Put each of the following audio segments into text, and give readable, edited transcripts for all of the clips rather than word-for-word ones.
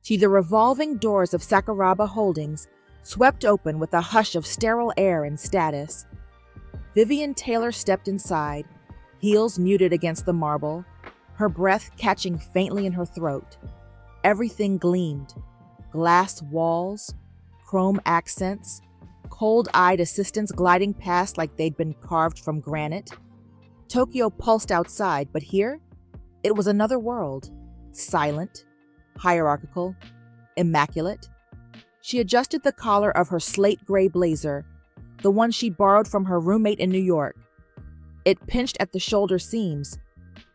The revolving doors of Sakuraba Holdings swept open with a hush of sterile air and status. Vivian Taylor stepped inside, heels muted against the marble, her breath catching faintly in her throat. Everything gleamed. Glass walls, chrome accents, cold-eyed assistants gliding past like they'd been carved from granite. Tokyo pulsed outside, but here, it was another world. Silent, hierarchical, immaculate. She adjusted the collar of her slate gray blazer, the one she'd borrowed from her roommate in New York. It pinched at the shoulder seams,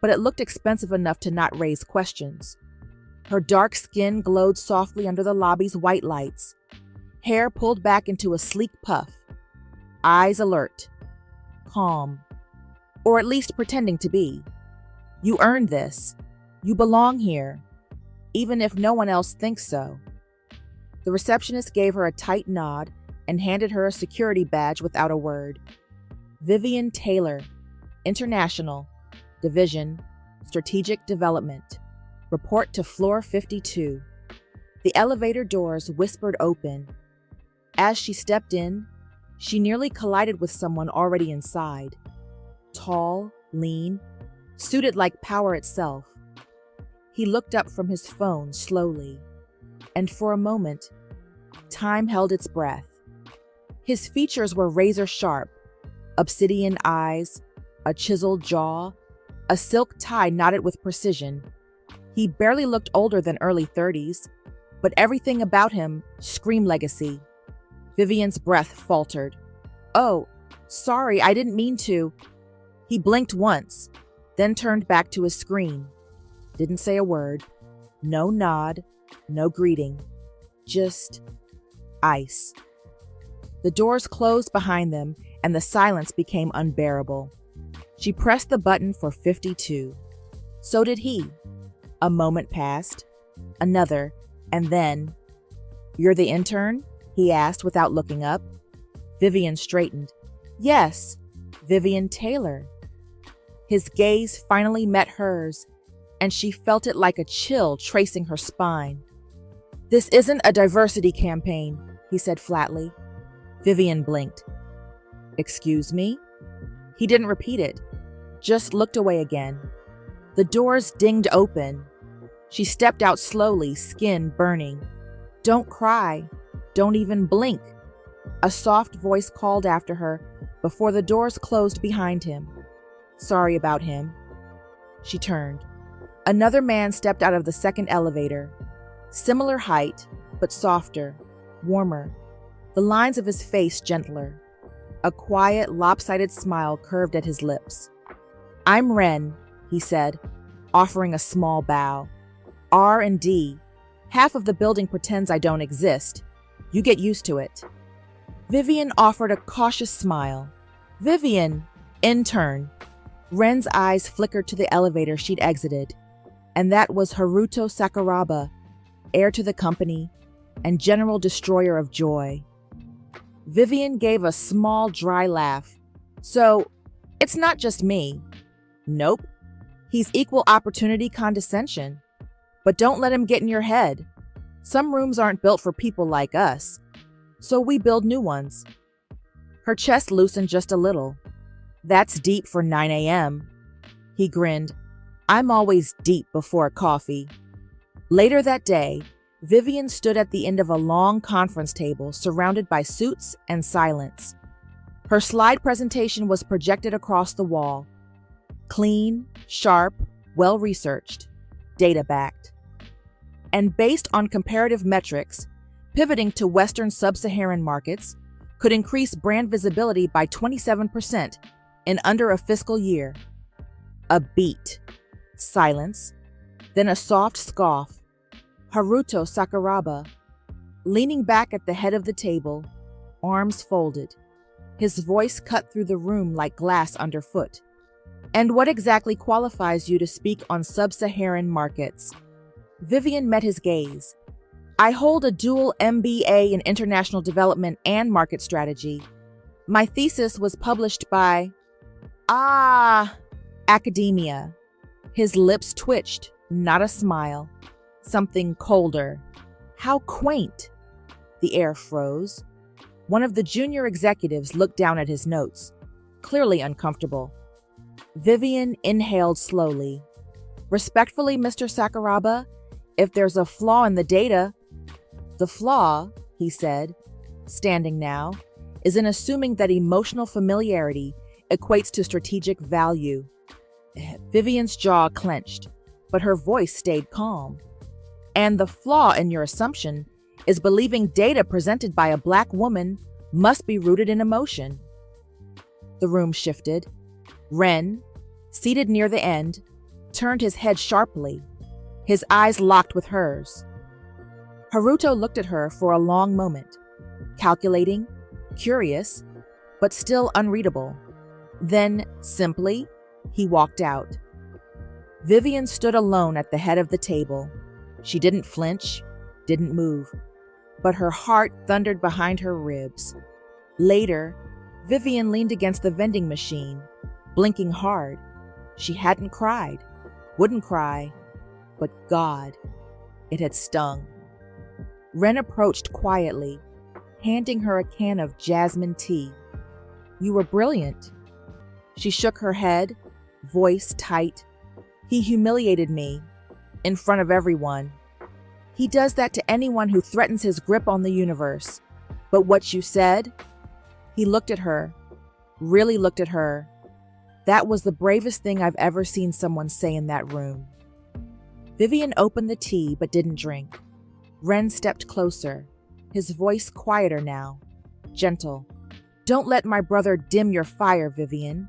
but it looked expensive enough to not raise questions. Her dark skin glowed softly under the lobby's white lights, hair pulled back into a sleek puff, eyes alert, calm, or at least pretending to be. You earned this. You belong here, even if no one else thinks so. The receptionist gave her a tight nod and handed her a security badge without a word. Vivian Taylor, International, Division, Strategic Development. Report to floor 52. The elevator doors whispered open. As she stepped in, she nearly collided with someone already inside. Tall, lean, suited like power itself. He looked up from his phone slowly, and for a moment, time held its breath. His features were razor sharp, obsidian eyes, a chiseled jaw, a silk tie knotted with precision. He barely looked older than early 30s, but everything about him screamed legacy. Vivian's breath faltered. "Oh, sorry, I didn't mean to." He blinked once, then turned back to his screen. Didn't say a word. No nod, no greeting. Just ice. The doors closed behind them, and the silence became unbearable. She pressed the button for 52. So did he. A moment passed, another, and then, "You're the intern?" he asked without looking up. Vivian straightened. "Yes, Vivian Taylor." His gaze finally met hers, and she felt it like a chill tracing her spine. "This isn't a diversity campaign," he said flatly. Vivian blinked. "Excuse me?" He didn't repeat it, just looked away again. The doors dinged open. She stepped out slowly, skin burning. "Don't cry. Don't even blink." A soft voice called after her before the doors closed behind him. "Sorry about him." She turned. Another man stepped out of the second elevator. Similar height, but softer, warmer. The lines of his face gentler. A quiet, lopsided smile curved at his lips. "I'm Ren," he said, offering a small bow. "R&D. Half of the building pretends I don't exist. You get used to it." Vivian offered a cautious smile. "Vivian, intern." Ren's eyes flickered to the elevator she'd exited, and that was Haruto Sakuraba, heir to the company and general destroyer of joy. Vivian gave a small, dry laugh. "So, it's not just me." "Nope. He's equal opportunity condescension. But don't let him get in your head. Some rooms aren't built for people like us, so we build new ones." Her chest loosened just a little. "That's deep for 9 a.m. He grinned. "I'm always deep before coffee." Later that day, Vivian stood at the end of a long conference table surrounded by suits and silence. Her slide presentation was projected across the wall. Clean, sharp, well-researched, data-backed. And based on comparative metrics, pivoting to Western sub-Saharan markets could increase brand visibility by 27% in under a fiscal year. A beat. Silence. Then a soft scoff. Haruto Sakuraba, leaning back at the head of the table, arms folded. His voice cut through the room like glass underfoot. "And what exactly qualifies you to speak on sub-Saharan markets?" Vivian met his gaze. "I hold a dual MBA in International Development and Market Strategy. My thesis was published by... academia." His lips twitched, not a smile. something colder. How quaint! The air froze. One of the junior executives looked down at his notes, clearly uncomfortable. Vivian inhaled slowly. Respectfully, Mr. Sakuraba, if there's a flaw in the data, the flaw, he said, standing now, is in assuming that emotional familiarity equates to strategic value. Vivian's jaw clenched, but her voice stayed calm. And the flaw in your assumption is believing data presented by a Black woman must be rooted in emotion. The room shifted. Ren, seated near the end, turned his head sharply. His eyes locked with hers. Haruto looked at her for a long moment, calculating, curious, but still unreadable. Then, simply, he walked out. Vivian stood alone at the head of the table. She didn't flinch, didn't move, but her heart thundered behind her ribs. Later, Vivian leaned against the vending machine, blinking hard. She hadn't cried, wouldn't cry, but God, it had stung. Ren approached quietly, handing her a can of jasmine tea. You were brilliant. She shook her head, voice tight. He humiliated me, in front of everyone. He does that to anyone who threatens his grip on the universe. But what you said? He looked at her, really looked at her. That was the bravest thing I've ever seen someone say in that room. Vivian opened the tea but didn't drink. Ren stepped closer, his voice quieter now, gentle. Don't let my brother dim your fire, Vivian.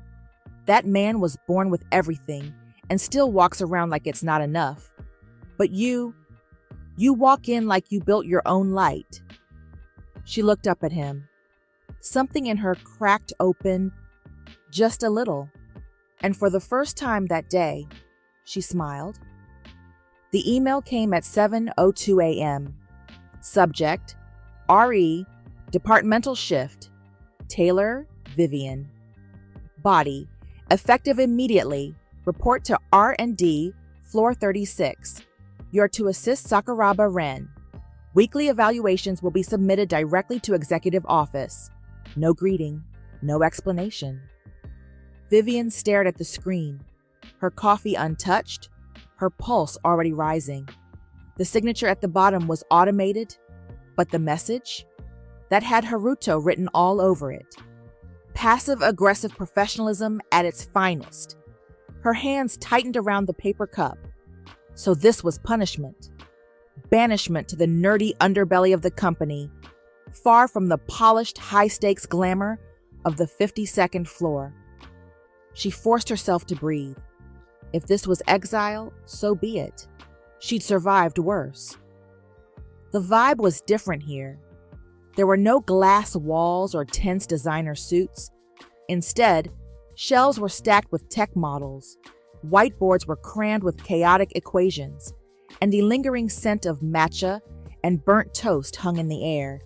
That man was born with everything and still walks around like it's not enough. But you walk in like you built your own light. She looked up at him. Something in her cracked open, just a little. And for the first time that day, she smiled. The email came at 7:02 a.m. Subject, RE, Departmental Shift. Taylor, Vivian. Body, effective immediately. Report to R&D, floor 36. You're to assist Sakuraba Ren. Weekly evaluations will be submitted directly to executive office. No greeting, no explanation. Vivian stared at the screen, her coffee untouched, her pulse already rising. The signature at the bottom was automated, but the message? That had Haruto written all over it. Passive-aggressive professionalism at its finest. Her hands tightened around the paper cup. So this was punishment. Banishment to the nerdy underbelly of the company, far from the polished high-stakes glamour of the 52nd floor. She forced herself to breathe. If this was exile, so be it. She'd survived worse. The vibe was different here. There were no glass walls or tense designer suits. Instead, shelves were stacked with tech models. Whiteboards were crammed with chaotic equations, and the lingering scent of matcha and burnt toast hung in the air.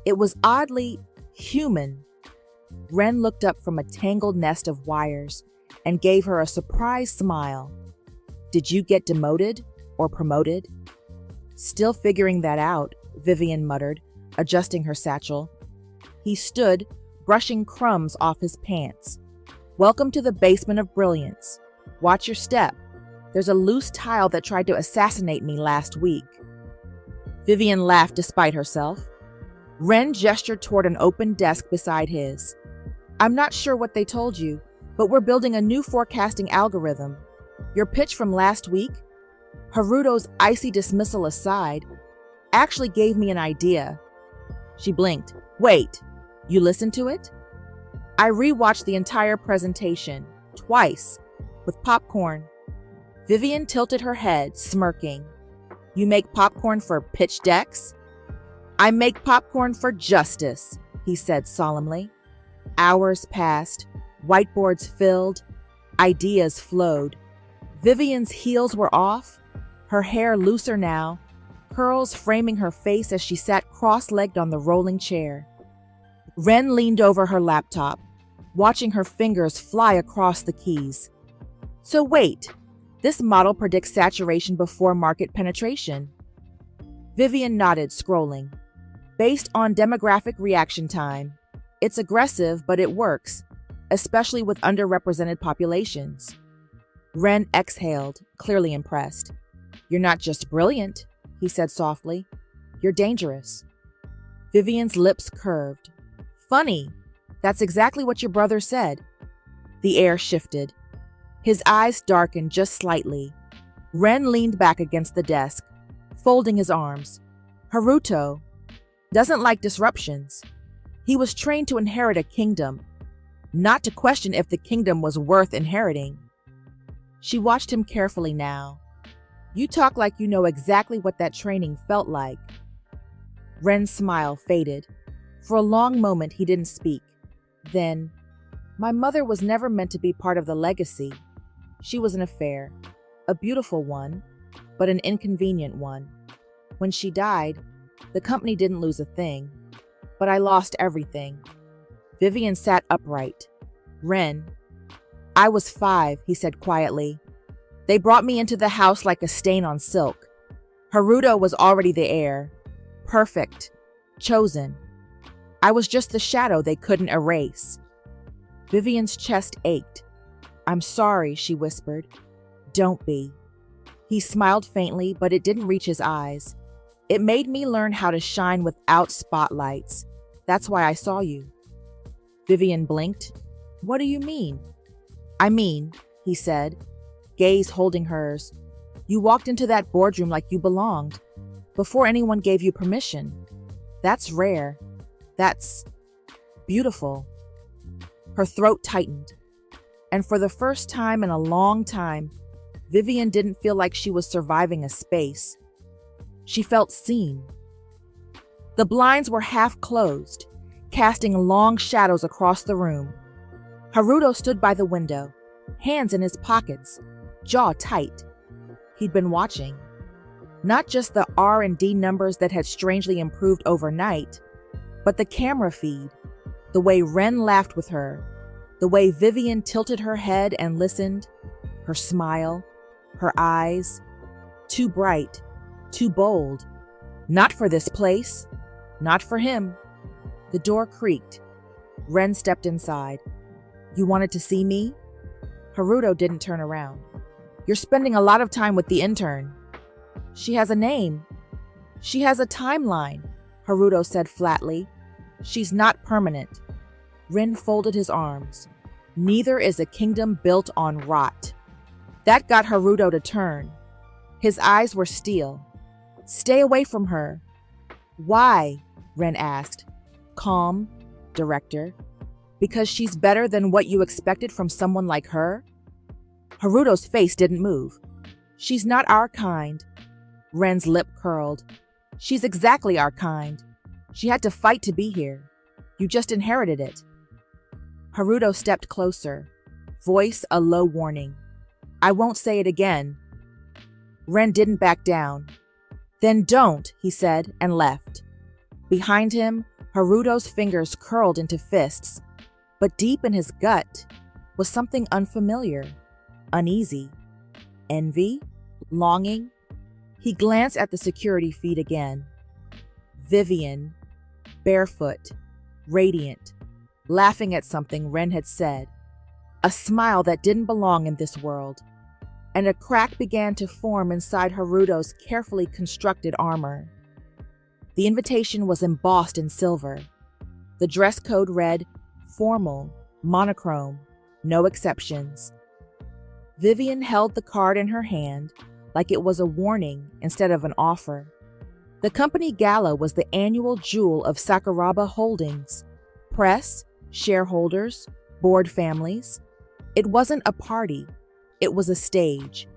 It was oddly human. Ren looked up from a tangled nest of wires and gave her a surprised smile. Did you get demoted or promoted? Still figuring that out, Vivian muttered, adjusting her satchel. He stood, brushing crumbs off his pants. Welcome to the basement of brilliance. Watch your step. There's a loose tile that tried to assassinate me last week. Vivian laughed despite herself. Ren gestured toward an open desk beside his. I'm not sure what they told you, but we're building a new forecasting algorithm. Your pitch from last week, Haruto's icy dismissal aside, actually gave me an idea. She blinked. Wait, you listened to it? I rewatched the entire presentation, twice, with popcorn. Vivian tilted her head, smirking. You make popcorn for pitch decks? I make popcorn for justice, he said solemnly. Hours passed, whiteboards filled, ideas flowed. Vivian's heels were off, her hair looser now, curls framing her face as she sat cross-legged on the rolling chair. Ren leaned over her laptop, watching her fingers fly across the keys. So wait, this model predicts saturation before market penetration. Vivian nodded, scrolling. Based on demographic reaction time. It's aggressive, but it works, especially with underrepresented populations. Ren exhaled, clearly impressed. You're not just brilliant, he said softly. You're dangerous. Vivian's lips curved. Funny. That's exactly what your brother said. The air shifted. His eyes darkened just slightly. Ren leaned back against the desk, folding his arms. Haruto doesn't like disruptions. He was trained to inherit a kingdom, not to question if the kingdom was worth inheriting. She watched him carefully now. You talk like you know exactly what that training felt like. Ren's smile faded. For a long moment, he didn't speak. Then, my mother was never meant to be part of the legacy. She was an affair, a beautiful one, but an inconvenient one. When she died, the company didn't lose a thing, but I lost everything. Vivian sat upright. Ren. I was 5, he said quietly. They brought me into the house like a stain on silk. Haruto was already the heir. Perfect. Chosen. I was just the shadow they couldn't erase. Vivian's chest ached. I'm sorry, she whispered. Don't be. He smiled faintly, but it didn't reach his eyes. It made me learn how to shine without spotlights. That's why I saw you. Vivian blinked. What do you mean? I mean, he said, gaze holding hers. You walked into that boardroom like you belonged, before anyone gave you permission. That's rare. That's beautiful. Her throat tightened. And for the first time in a long time, Vivian didn't feel like she was surviving a space. She felt seen. The blinds were half closed, casting long shadows across the room. Haruto stood by the window, hands in his pockets, jaw tight. He'd been watching. Not just the R&D numbers that had strangely improved overnight, but the camera feed, the way Ren laughed with her, the way Vivian tilted her head and listened, her smile, her eyes, too bright, too bold. Not for this place, not for him. The door creaked. Ren stepped inside. You wanted to see me? Haruto didn't turn around. You're spending a lot of time with the intern. She has a name. She has a timeline, Haruto said flatly. She's not permanent. Ren folded his arms. Neither is a kingdom built on rot. That got Haruto to turn. His eyes were steel. Stay away from her. Why? Ren asked. Calm, director. Because she's better than what you expected from someone like her? Haruto's face didn't move. She's not our kind. Ren's lip curled. She's exactly our kind. She had to fight to be here. You just inherited it. Haruto stepped closer, voice a low warning. I won't say it again. Ren didn't back down. Then don't, he said, and left. Behind him, Haruto's fingers curled into fists, but deep in his gut was something unfamiliar, uneasy. Envy? Longing? He glanced at the security feed again. Vivian, barefoot, radiant, laughing at something Ren had said. A smile that didn't belong in this world. And a crack began to form inside Haruto's carefully constructed armor. The invitation was embossed in silver. The dress code read, formal, monochrome, no exceptions. Vivian held the card in her hand like it was a warning instead of an offer. The company gala was the annual jewel of Sakuraba Holdings. Press, shareholders, board families. It wasn't a party. It was a stage.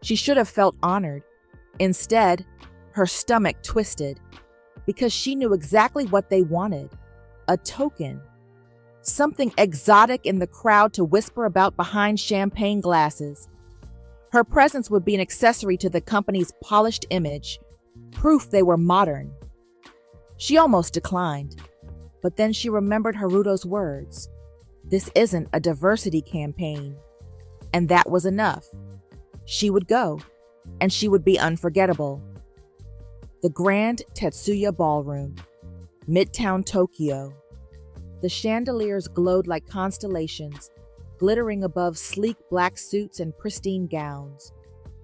She should have felt honored. Instead, her stomach twisted because she knew exactly what they wanted. A token. Something exotic in the crowd to whisper about behind champagne glasses. Her presence would be an accessory to the company's polished image, proof they were modern. She almost declined, but then she remembered Haruto's words. This isn't a diversity campaign. And that was enough. She would go, and she would be unforgettable. The Grand Tetsuya Ballroom, Midtown Tokyo. The chandeliers glowed like constellations, glittering above sleek black suits and pristine gowns.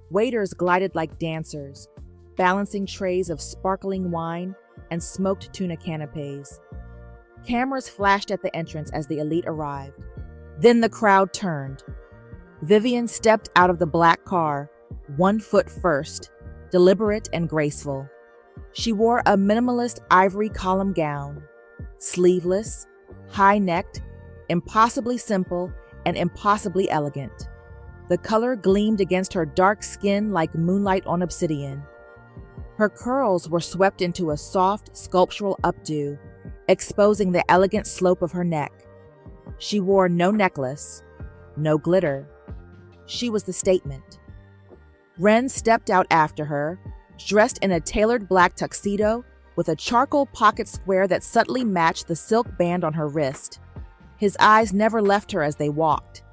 Waiters glided like dancers, balancing trays of sparkling wine and smoked tuna canapes. Cameras flashed at the entrance as the elite arrived. Then the crowd turned. Vivian stepped out of the black car, 1 foot first, deliberate and graceful. She wore a minimalist ivory column gown, sleeveless, high-necked, impossibly simple, and impossibly elegant. The color gleamed against her dark skin like moonlight on obsidian. Her curls were swept into a soft, sculptural updo, exposing the elegant slope of her neck. She wore no necklace, no glitter. She was the statement. Ren stepped out after her, dressed in a tailored black tuxedo with a charcoal pocket square that subtly matched the silk band on her wrist. His eyes never left her as they walked.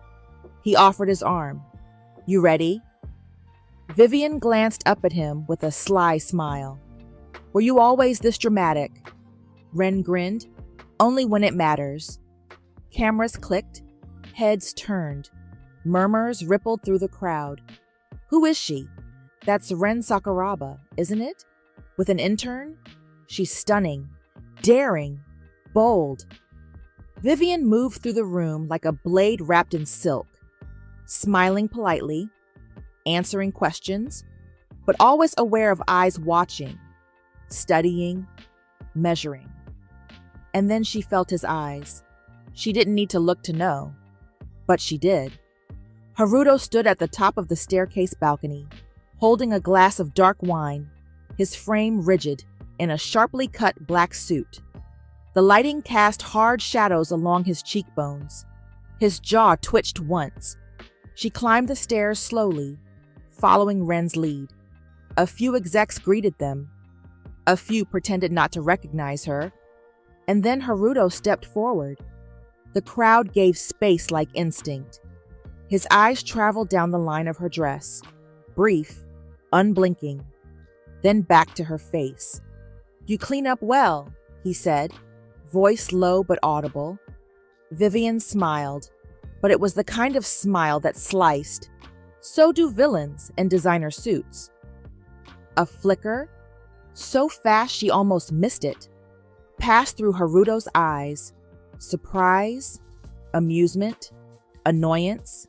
He offered his arm. "You ready?" Vivian glanced up at him with a sly smile. "Were you always this dramatic?" Ren grinned. "Only when it matters." Cameras clicked, heads turned. Murmurs rippled through the crowd. "Who is she?" "That's Ren Sakuraba, isn't it? With an intern?" "She's stunning, daring, bold." Vivian moved through the room like a blade wrapped in silk, smiling politely, answering questions, but always aware of eyes watching, studying, measuring. And then she felt his eyes. She didn't need to look to know, but she did. Haruto stood at the top of the staircase balcony, holding a glass of dark wine, his frame rigid, in a sharply cut black suit. The lighting cast hard shadows along his cheekbones. His jaw twitched once. She climbed the stairs slowly, following Ren's lead. A few execs greeted them. A few pretended not to recognize her. And then Haruto stepped forward. The crowd gave space like instinct. His eyes traveled down the line of her dress, brief, unblinking, then back to her face. "You clean up well," he said, voice low but audible. Vivian smiled, but it was the kind of smile that sliced. So do villains in designer suits. A flicker, so fast she almost missed it, passed through Haruto's eyes. Surprise, amusement, annoyance,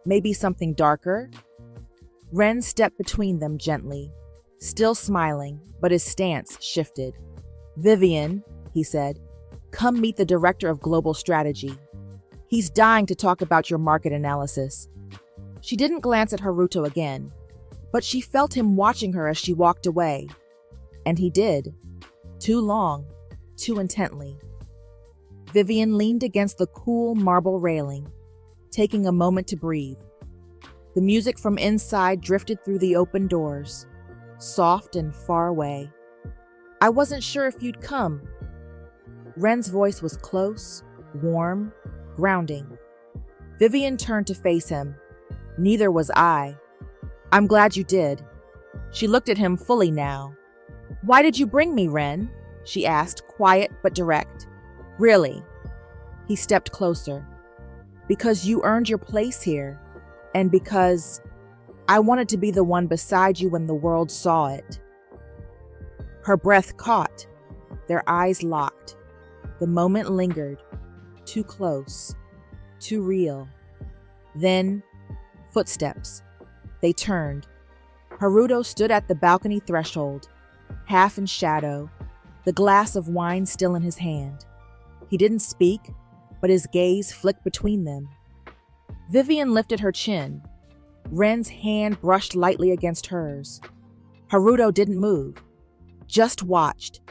maybe something darker. Ren stepped between them gently, still smiling, but his stance shifted. "Vivian," he said, "come meet the director of global strategy. He's dying to talk about your market analysis." She didn't glance at Haruto again, but she felt him watching her as she walked away. And he did. Too long, too intently. Vivian leaned against the cool marble railing, taking a moment to breathe. The music from inside drifted through the open doors, soft and far away. "I wasn't sure if you'd come." Ren's voice was close, warm, grounding. Vivian turned to face him. "Neither was I." "I'm glad you did." She looked at him fully now. "Why did you bring me, Ren?" she asked, quiet but direct. "Really?" He stepped closer. "Because you earned your place here, and because I wanted to be the one beside you when the world saw it." Her breath caught. Their eyes locked. The moment lingered. Too close. Too real. Then, footsteps. They turned. Haruto stood at the balcony threshold, half in shadow, the glass of wine still in his hand. He didn't speak, but his gaze flicked between them. Vivian lifted her chin. Ren's hand brushed lightly against hers. Haruto didn't move, just watched.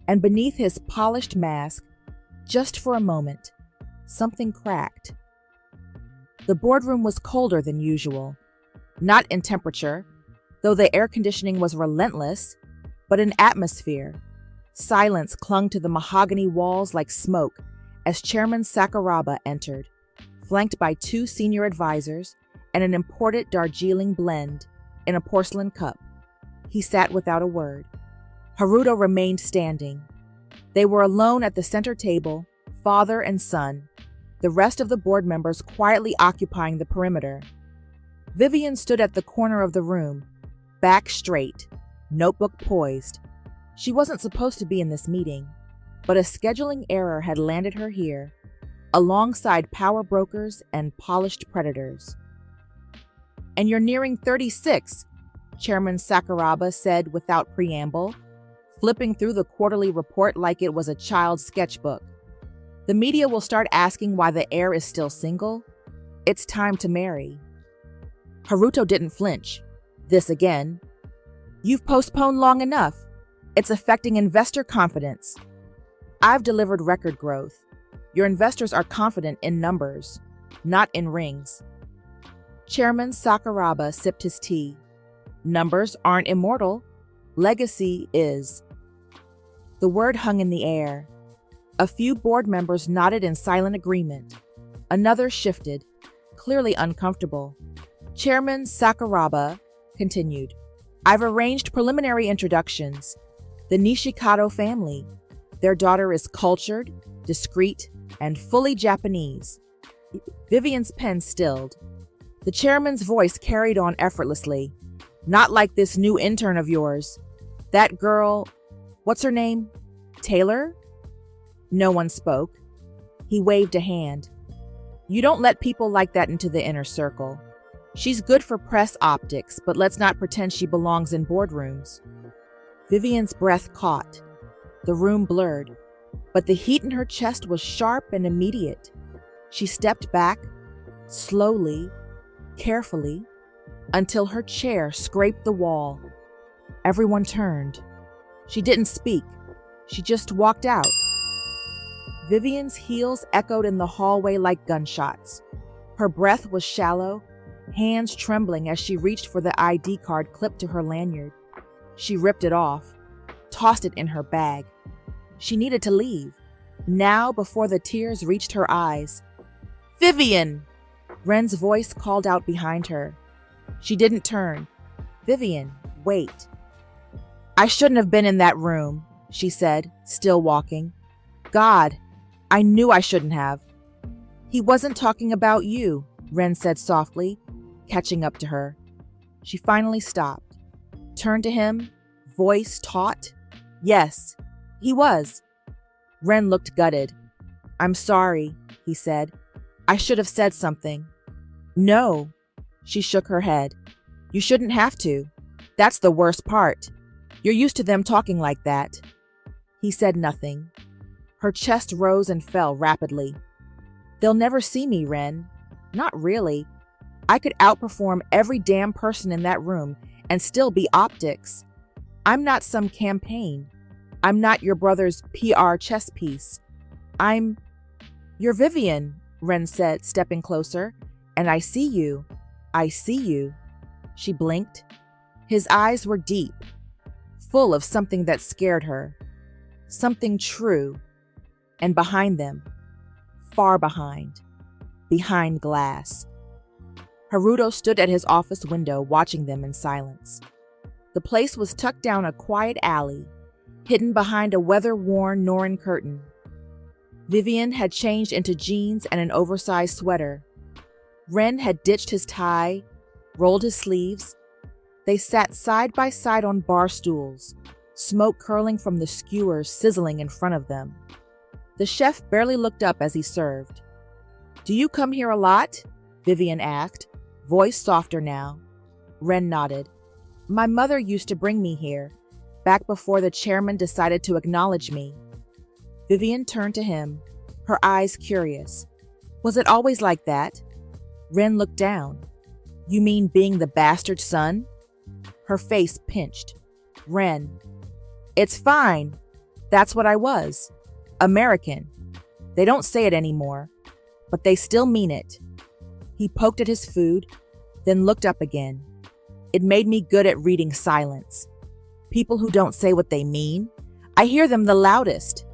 And beneath his polished mask, just for a moment, something cracked. The boardroom was colder than usual. Not in temperature, though the air conditioning was relentless, but in atmosphere. Silence clung to the mahogany walls like smoke as Chairman Sakaraba entered, flanked by 2 senior advisors and an imported Darjeeling blend in a porcelain cup. He sat without a word. Haruto remained standing. They were alone at the center table, father and son, the rest of the board members quietly occupying the perimeter. Vivian stood at the corner of the room, back straight, notebook poised. She wasn't supposed to be in this meeting, but a scheduling error had landed her here, alongside power brokers and polished predators. "And you're nearing 36, Chairman Sakuraba said without preamble, flipping through the quarterly report like it was a child's sketchbook. "The media will start asking why the heir is still single. It's time to marry." Haruto didn't flinch. This again. "You've postponed long enough. It's affecting investor confidence." "I've delivered record growth. Your investors are confident in numbers, not in rings." Chairman Sakaraba sipped his tea. "Numbers aren't immortal. Legacy is." The word hung in the air. A few board members nodded in silent agreement. Another shifted, clearly uncomfortable. Chairman Sakuraba continued, "I've arranged preliminary introductions. The Nishikado family. Their daughter is cultured, discreet, and fully Japanese." Vivian's pen stilled. The chairman's voice carried on effortlessly. "Not like this new intern of yours. That girl, what's her name? Taylor?" No one spoke. He waved a hand. "You don't let people like that into the inner circle. She's good for press optics, but let's not pretend she belongs in boardrooms." Vivian's breath caught. The room blurred, but the heat in her chest was sharp and immediate. She stepped back, slowly, carefully, until her chair scraped the wall. Everyone turned. She didn't speak. She just walked out. Vivian's heels echoed in the hallway like gunshots. Her breath was shallow, hands trembling as she reached for the ID card clipped to her lanyard. She ripped it off, tossed it in her bag. She needed to leave, now before the tears reached her eyes. "Vivian!" Ren's voice called out behind her. She didn't turn. "Vivian, wait." "I shouldn't have been in that room," she said, still walking. "God, I knew I shouldn't have." "He wasn't talking about you," Ren said softly, catching up to her. She finally stopped, turned to him, voice taut. "Yes, he was." Ren looked gutted. "I'm sorry," he said. "I should have said something." "No," she shook her head. "You shouldn't have to. That's the worst part. You're used to them talking like that." He said nothing. Her chest rose and fell rapidly. "They'll never see me, Ren. Not really. I could outperform every damn person in that room and still be optics. I'm not some campaign. I'm not your brother's PR chess piece. You're Vivian," Ren said, stepping closer. "And I see you. I see you." She blinked. His eyes were deep, full of something that scared her. Something true. And behind them, far behind glass. Haruto stood at his office window watching them in silence. The place was tucked down a quiet alley, hidden behind a weather-worn Norin curtain. Vivian had changed into jeans and an oversized sweater. Ren had ditched his tie, rolled his sleeves. They sat side by side on bar stools, smoke curling from the skewers sizzling in front of them. The chef barely looked up as he served. "Do you come here a lot?" Vivian asked, voice softer now. Ren nodded. "My mother used to bring me here, back before the chairman decided to acknowledge me." Vivian turned to him, her eyes curious. "Was it always like that?" Ren looked down. "You mean being the bastard son?" Her face pinched. "Ren, it's fine. That's what I was. American. They don't say it anymore, but they still mean it." He poked at his food, then looked up again. "It made me good at reading silence. People who don't say what they mean, I hear them the loudest."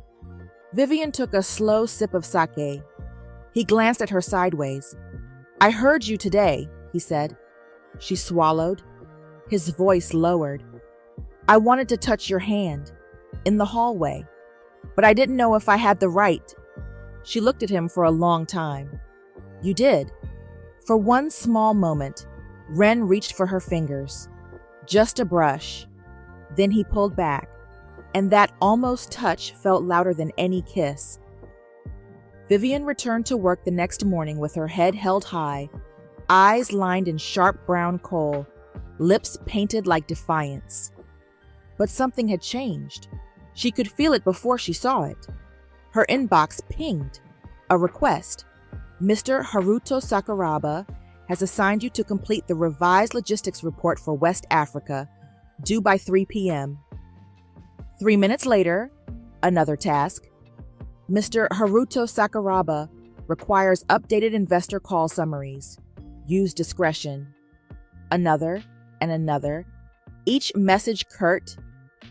Vivian took a slow sip of sake. He glanced at her sideways. "I heard you today," he said. She swallowed. His voice lowered. I wanted to touch your hand in the hallway, but I didn't know if I had the right. She looked at him for a long time. You did. For one small moment, Ren reached for her fingers. Just a brush. Then he pulled back, and that almost touch felt louder than any kiss. Vivian returned to work the next morning with her head held high, eyes lined in sharp brown kohl, lips painted like defiance. But something had changed. She could feel it before she saw it. Her inbox pinged. A request. Mr. Haruto Sakuraba has assigned you to complete the revised logistics report for West Africa, due by 3 p.m. 3 minutes later, another task. Mr. Haruto Sakuraba requires updated investor call summaries. Use discretion. Another and another. Each message curt,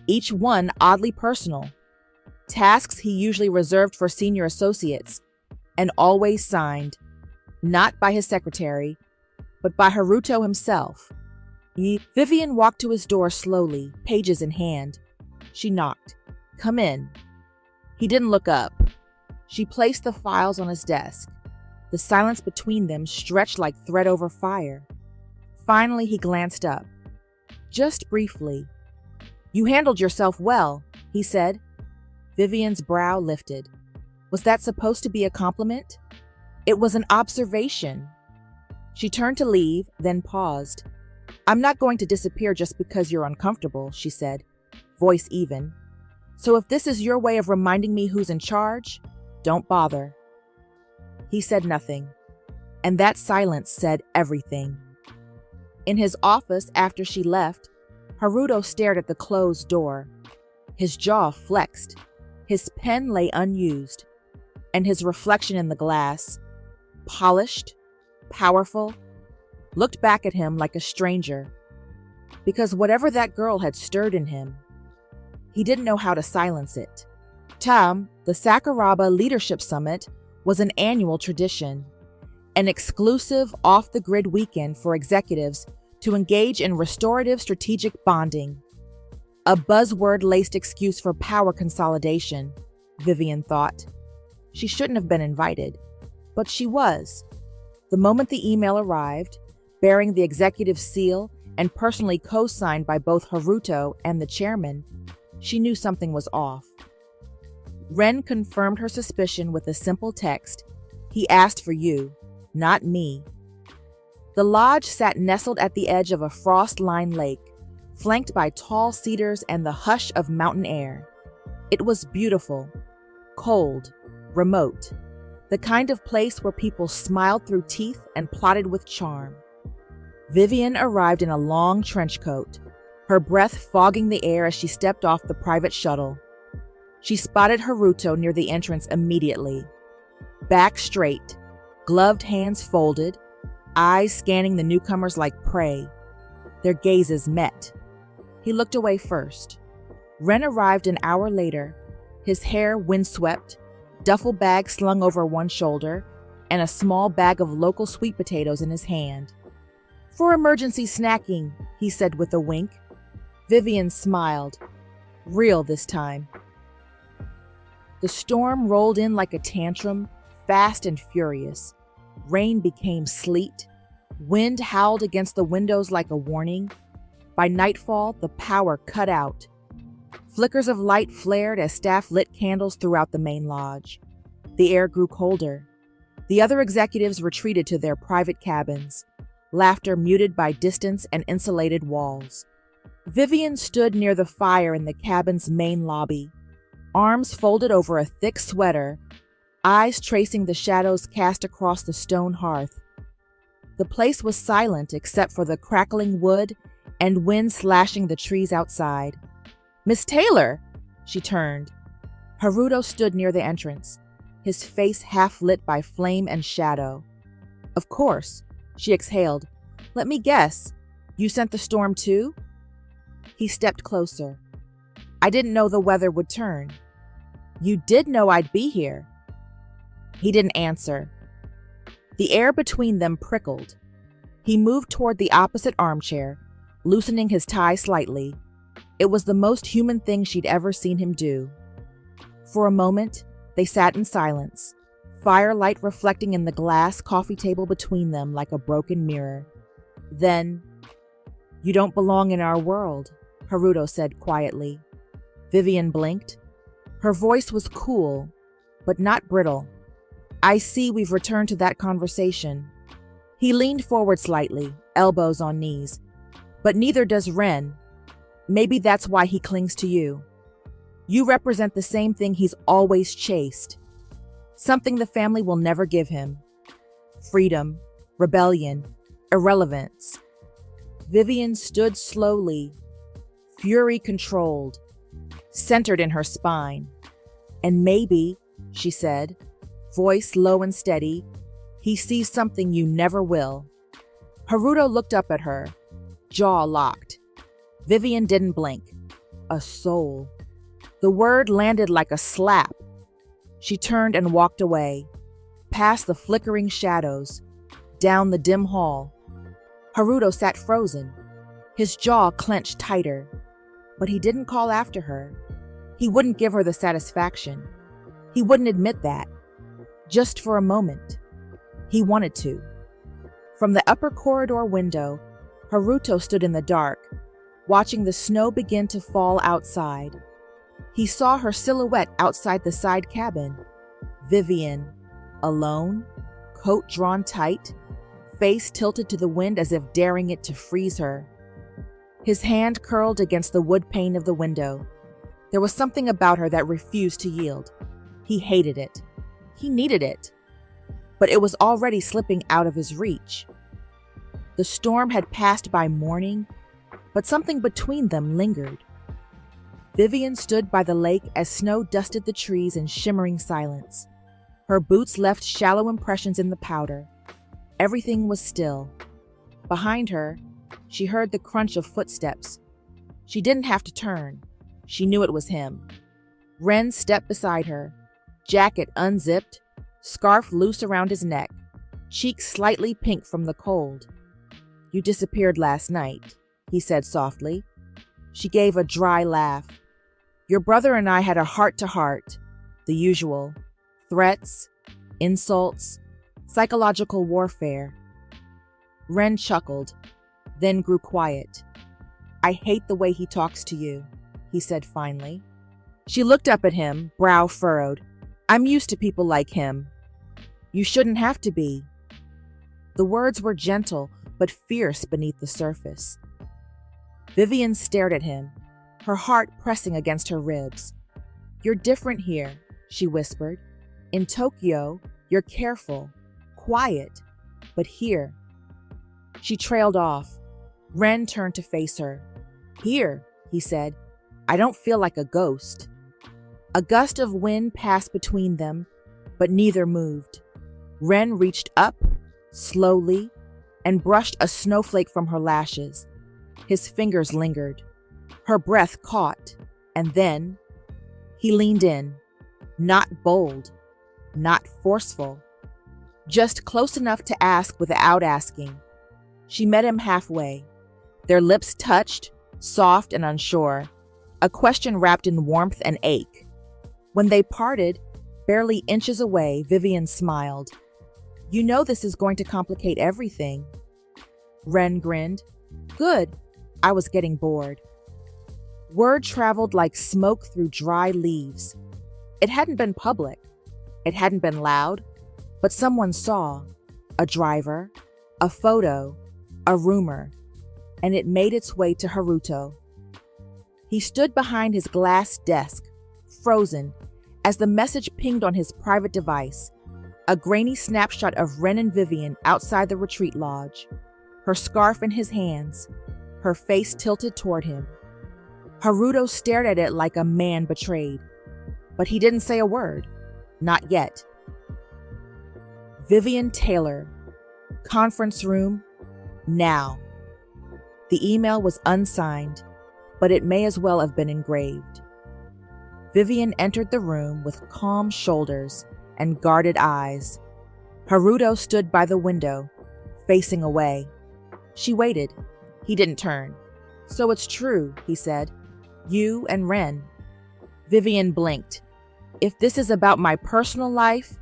each one oddly personal. Tasks he usually reserved for senior associates, and always signed, not by his secretary, but by Haruto himself. Vivian walked to his door slowly, pages in hand. She knocked. Come in. He didn't look up. She placed the files on his desk. The silence between them stretched like thread over fire. Finally, he glanced up. Just briefly. You handled yourself well, he said. Vivian's brow lifted. Was that supposed to be a compliment? It was an observation. She turned to leave, then paused. I'm not going to disappear just because you're uncomfortable, she said, voice even. So if this is your way of reminding me who's in charge, don't bother. He said nothing, and that silence said everything. In his office after she left, Haruto stared at the closed door. His jaw flexed. His pen lay unused, and his reflection in the glass, polished, powerful, looked back at him like a stranger. Because whatever that girl had stirred in him, he didn't know how to silence it. The Sakuraba Leadership Summit was an annual tradition, an exclusive off-the-grid weekend for executives to engage in restorative strategic bonding. A buzzword-laced excuse for power consolidation, Vivian thought. She shouldn't have been invited, but she was. The moment the email arrived, bearing the executive seal and personally co-signed by both Haruto and the chairman, she knew something was off. Ren confirmed her suspicion with a simple text. He asked for you, not me. The lodge sat nestled at the edge of a frost-lined lake, flanked by tall cedars and the hush of mountain air. It was beautiful, cold, remote, the kind of place where people smiled through teeth and plotted with charm. Vivian arrived in a long trench coat, her breath fogging the air as she stepped off the private shuttle. She spotted Haruto near the entrance immediately. Back straight, gloved hands folded, eyes scanning the newcomers like prey. Their gazes met. He looked away first. Ren arrived an hour later, his hair windswept, duffel bag slung over one shoulder, and a small bag of local sweet potatoes in his hand. For emergency snacking, he said with a wink. Vivian smiled. Real this time. The storm rolled in like a tantrum, fast and furious. Rain became sleet. Wind howled against the windows like a warning. By nightfall, the power cut out. Flickers of light flared as staff lit candles throughout the main lodge. The air grew colder. The other executives retreated to their private cabins, laughter muted by distance and insulated walls. Vivian stood near the fire in the cabin's main lobby, arms folded over a thick sweater, eyes tracing the shadows cast across the stone hearth. The place was silent except for the crackling wood and wind slashing the trees outside. Miss Taylor! She turned. Haruto stood near the entrance, his face half lit by flame and shadow. Of course, she exhaled. Let me guess. You sent the storm too? He stepped closer. I didn't know the weather would turn. You did know I'd be here. He didn't answer. The air between them prickled. He moved toward the opposite armchair, loosening his tie slightly. It was the most human thing she'd ever seen him do. For a moment, they sat in silence, firelight reflecting in the glass coffee table between them like a broken mirror. Then, "You don't belong in our world," Haruto said quietly. Vivian blinked. Her voice was cool, but not brittle. "I see we've returned to that conversation." He leaned forward slightly, elbows on knees. "But neither does Ren. Maybe that's why he clings to you. You represent the same thing he's always chased. Something the family will never give him. Freedom, rebellion, irrelevance." Vivian stood slowly, fury controlled, centered in her spine. "And maybe," she said, voice low and steady, "he sees something you never will." Haruto looked up at her, jaw locked. Vivian didn't blink. A soul. The word landed like a slap. She turned and walked away, past the flickering shadows, down the dim hall. Haruto sat frozen, his jaw clenched tighter. But he didn't call after her. He wouldn't give her the satisfaction. He wouldn't admit that. Just for a moment. He wanted to. From the upper corridor window, Haruto stood in the dark, watching the snow begin to fall outside. He saw her silhouette outside the side cabin. Vivian, alone, coat drawn tight, face tilted to the wind as if daring it to freeze her. His hand curled against the wood pane of the window. There was something about her that refused to yield. He hated it. He needed it. But it was already slipping out of his reach. The storm had passed by morning, but something between them lingered. Vivian stood by the lake as snow dusted the trees in shimmering silence. Her boots left shallow impressions in the powder. Everything was still. Behind her, she heard the crunch of footsteps. She didn't have to turn. She knew it was him. Ren stepped beside her, jacket unzipped, scarf loose around his neck, cheeks slightly pink from the cold. "You disappeared last night," he said softly. She gave a dry laugh. "Your brother and I had a heart-to-heart, the usual. Threats, insults, psychological warfare." Ren chuckled, then grew quiet. "I hate the way he talks to you," he said finally. She looked up at him, brow furrowed. "I'm used to people like him." "You shouldn't have to be." The words were gentle, but fierce beneath the surface. Vivian stared at him, her heart pressing against her ribs. "You're different here," she whispered. "In Tokyo, you're careful, quiet, but here." She trailed off. Ren turned to face her. "Here," he said. "I don't feel like a ghost." A gust of wind passed between them, but neither moved. Ren reached up, slowly, and brushed a snowflake from her lashes. His fingers lingered. Her breath caught, and then he leaned in, not bold, not forceful, just close enough to ask without asking. She met him halfway. Their lips touched, soft and unsure, a question wrapped in warmth and ache. When they parted, barely inches away, Vivian smiled. "You know this is going to complicate everything." Ren grinned. "Good. I was getting bored." Word traveled like smoke through dry leaves. It hadn't been public. It hadn't been loud, but someone saw. A driver, a photo, a rumor, and it made its way to Haruto. He stood behind his glass desk, frozen, as the message pinged on his private device, a grainy snapshot of Ren and Vivian outside the retreat lodge, her scarf in his hands, her face tilted toward him. Haruto stared at it like a man betrayed, but he didn't say a word, not yet. Vivian Taylor, conference room, now. The email was unsigned, but it may as well have been engraved. Vivian entered the room with calm shoulders and guarded eyes. Haruto stood by the window, facing away. She waited. He didn't turn. "So it's true," he said. You and Ren. Vivian blinked. If this is about my personal life,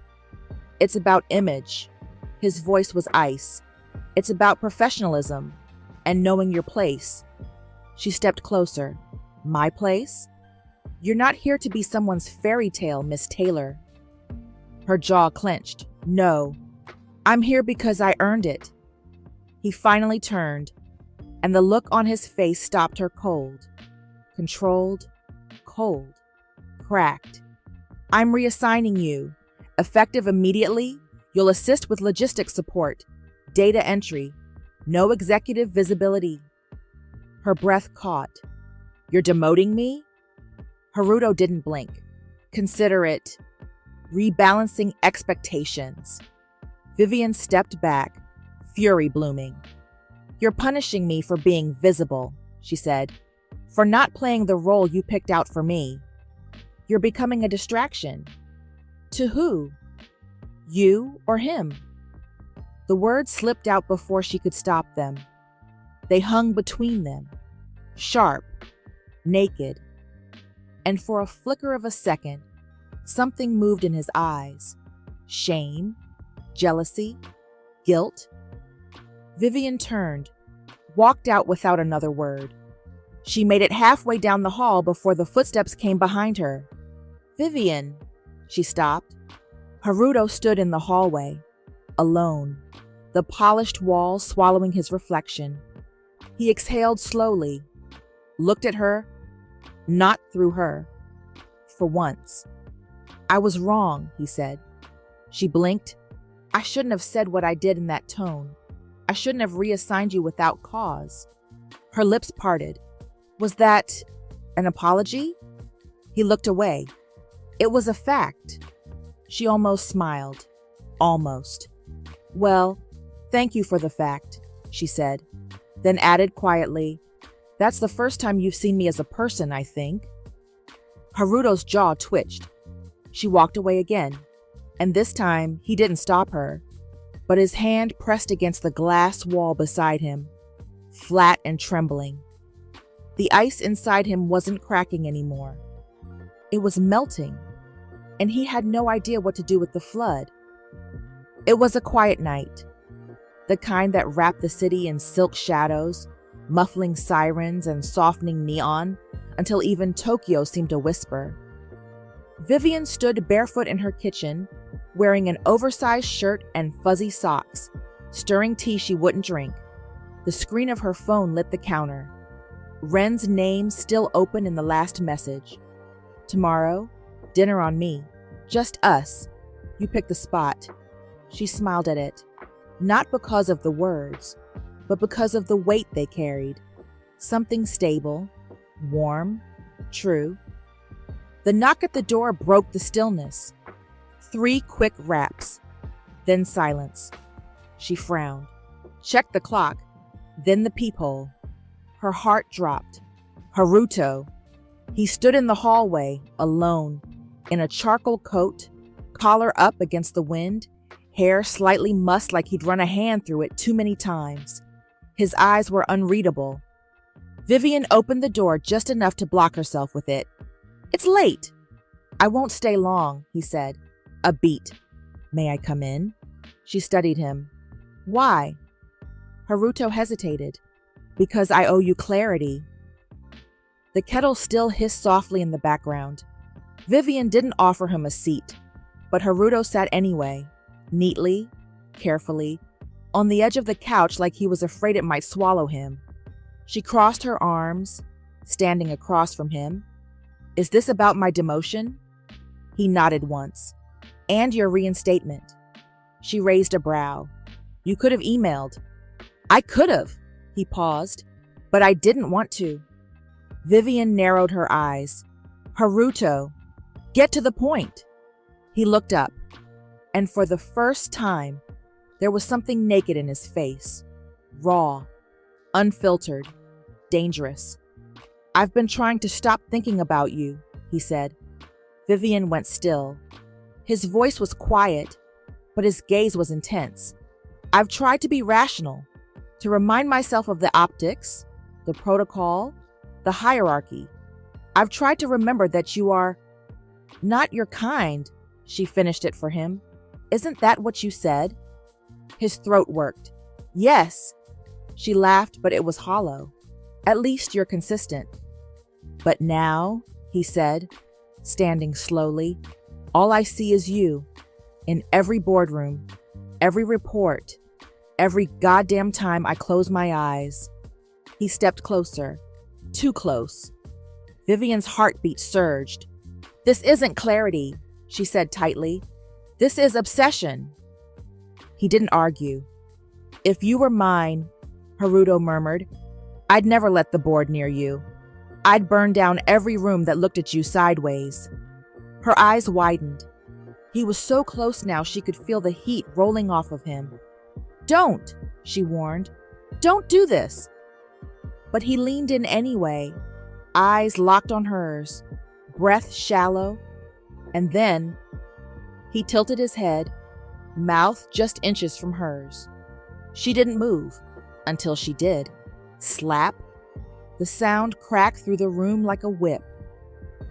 it's about image. His voice was ice. It's about professionalism and knowing your place. She stepped closer. My place? You're not here to be someone's fairy tale, Miss Taylor. Her jaw clenched. No, I'm here because I earned it. He finally turned, and the look on his face stopped her cold. Controlled, cold, cracked. I'm reassigning you. Effective immediately, you'll assist with logistics support, data entry, no executive visibility. Her breath caught. You're demoting me? Haruto didn't blink. Consider it rebalancing expectations. Vivian stepped back, fury blooming. You're punishing me for being visible, she said, for not playing the role you picked out for me. You're becoming a distraction. To who? You or him? The words slipped out before she could stop them. They hung between them, sharp, naked. And for a flicker of a second, something moved in his eyes. Shame, jealousy, guilt. Vivian turned, walked out without another word. She made it halfway down the hall before the footsteps came behind her. Vivian, she stopped. Haruto stood in the hallway, alone, the polished wall swallowing his reflection. He exhaled slowly, looked at her, not through her. For once. I was wrong, he said. She blinked. I shouldn't have said what I did in that tone. I shouldn't have reassigned you without cause. Her lips parted. Was that an apology? He looked away. It was a fact. She almost smiled. Almost. Well, thank you for the fact, she said, then added quietly, that's the first time you've seen me as a person, I think. Haruto's jaw twitched. She walked away again, and this time he didn't stop her, but his hand pressed against the glass wall beside him, flat and trembling. The ice inside him wasn't cracking anymore. It was melting, and he had no idea what to do with the flood. It was a quiet night, the kind that wrapped the city in silk shadows, muffling sirens and softening neon until even Tokyo seemed to whisper. Vivian stood barefoot in her kitchen, wearing an oversized shirt and fuzzy socks, stirring tea she wouldn't drink. The screen of her phone lit the counter. Ren's name still open in the last message. Tomorrow, dinner on me. Just us. You pick the spot. She smiled at it, not because of the words, but because of the weight they carried. Something stable, warm, true. The knock at the door broke the stillness. 3 quick raps, then silence. She frowned, checked the clock, then the peephole. Her heart dropped. Haruto. He stood in the hallway, alone, in a charcoal coat, collar up against the wind, hair slightly mussed like he'd run a hand through it too many times. His eyes were unreadable. Vivian opened the door just enough to block herself with it. It's late. I won't stay long, he said. A beat. May I come in? She studied him. Why? Haruto hesitated. Because I owe you clarity. The kettle still hissed softly in the background. Vivian didn't offer him a seat, but Haruto sat anyway, neatly, carefully, on the edge of the couch like he was afraid it might swallow him. She crossed her arms, standing across from him. Is this about my demotion? He nodded once. And your reinstatement. She raised a brow. You could have emailed. I could have. He paused, but I didn't want to. Vivian narrowed her eyes. Haruto, get to the point. He looked up, and for the first time, there was something naked in his face. Raw, unfiltered, dangerous. I've been trying to stop thinking about you, he said. Vivian went still. His voice was quiet, but his gaze was intense. I've tried to be rational, to remind myself of the optics, the protocol, the hierarchy. I've tried to remember that you are not your kind, she finished it for him. Isn't that what you said? His throat worked. Yes. She laughed, but it was hollow. At least you're consistent. But now, he said, standing slowly, all I see is you. In every boardroom, every report, every goddamn time I close my eyes. He stepped closer. Too close. Vivian's heartbeat surged. This isn't clarity, she said tightly. This is obsession. He didn't argue. If you were mine, Haruto murmured, I'd never let the board near you. I'd burn down every room that looked at you sideways. Her eyes widened. He was so close now she could feel the heat rolling off of him. Don't, she warned. Don't do this. But he leaned in anyway, eyes locked on hers, breath shallow, and then he tilted his head, mouth just inches from hers. She didn't move until she did. Slap. The sound cracked through the room like a whip.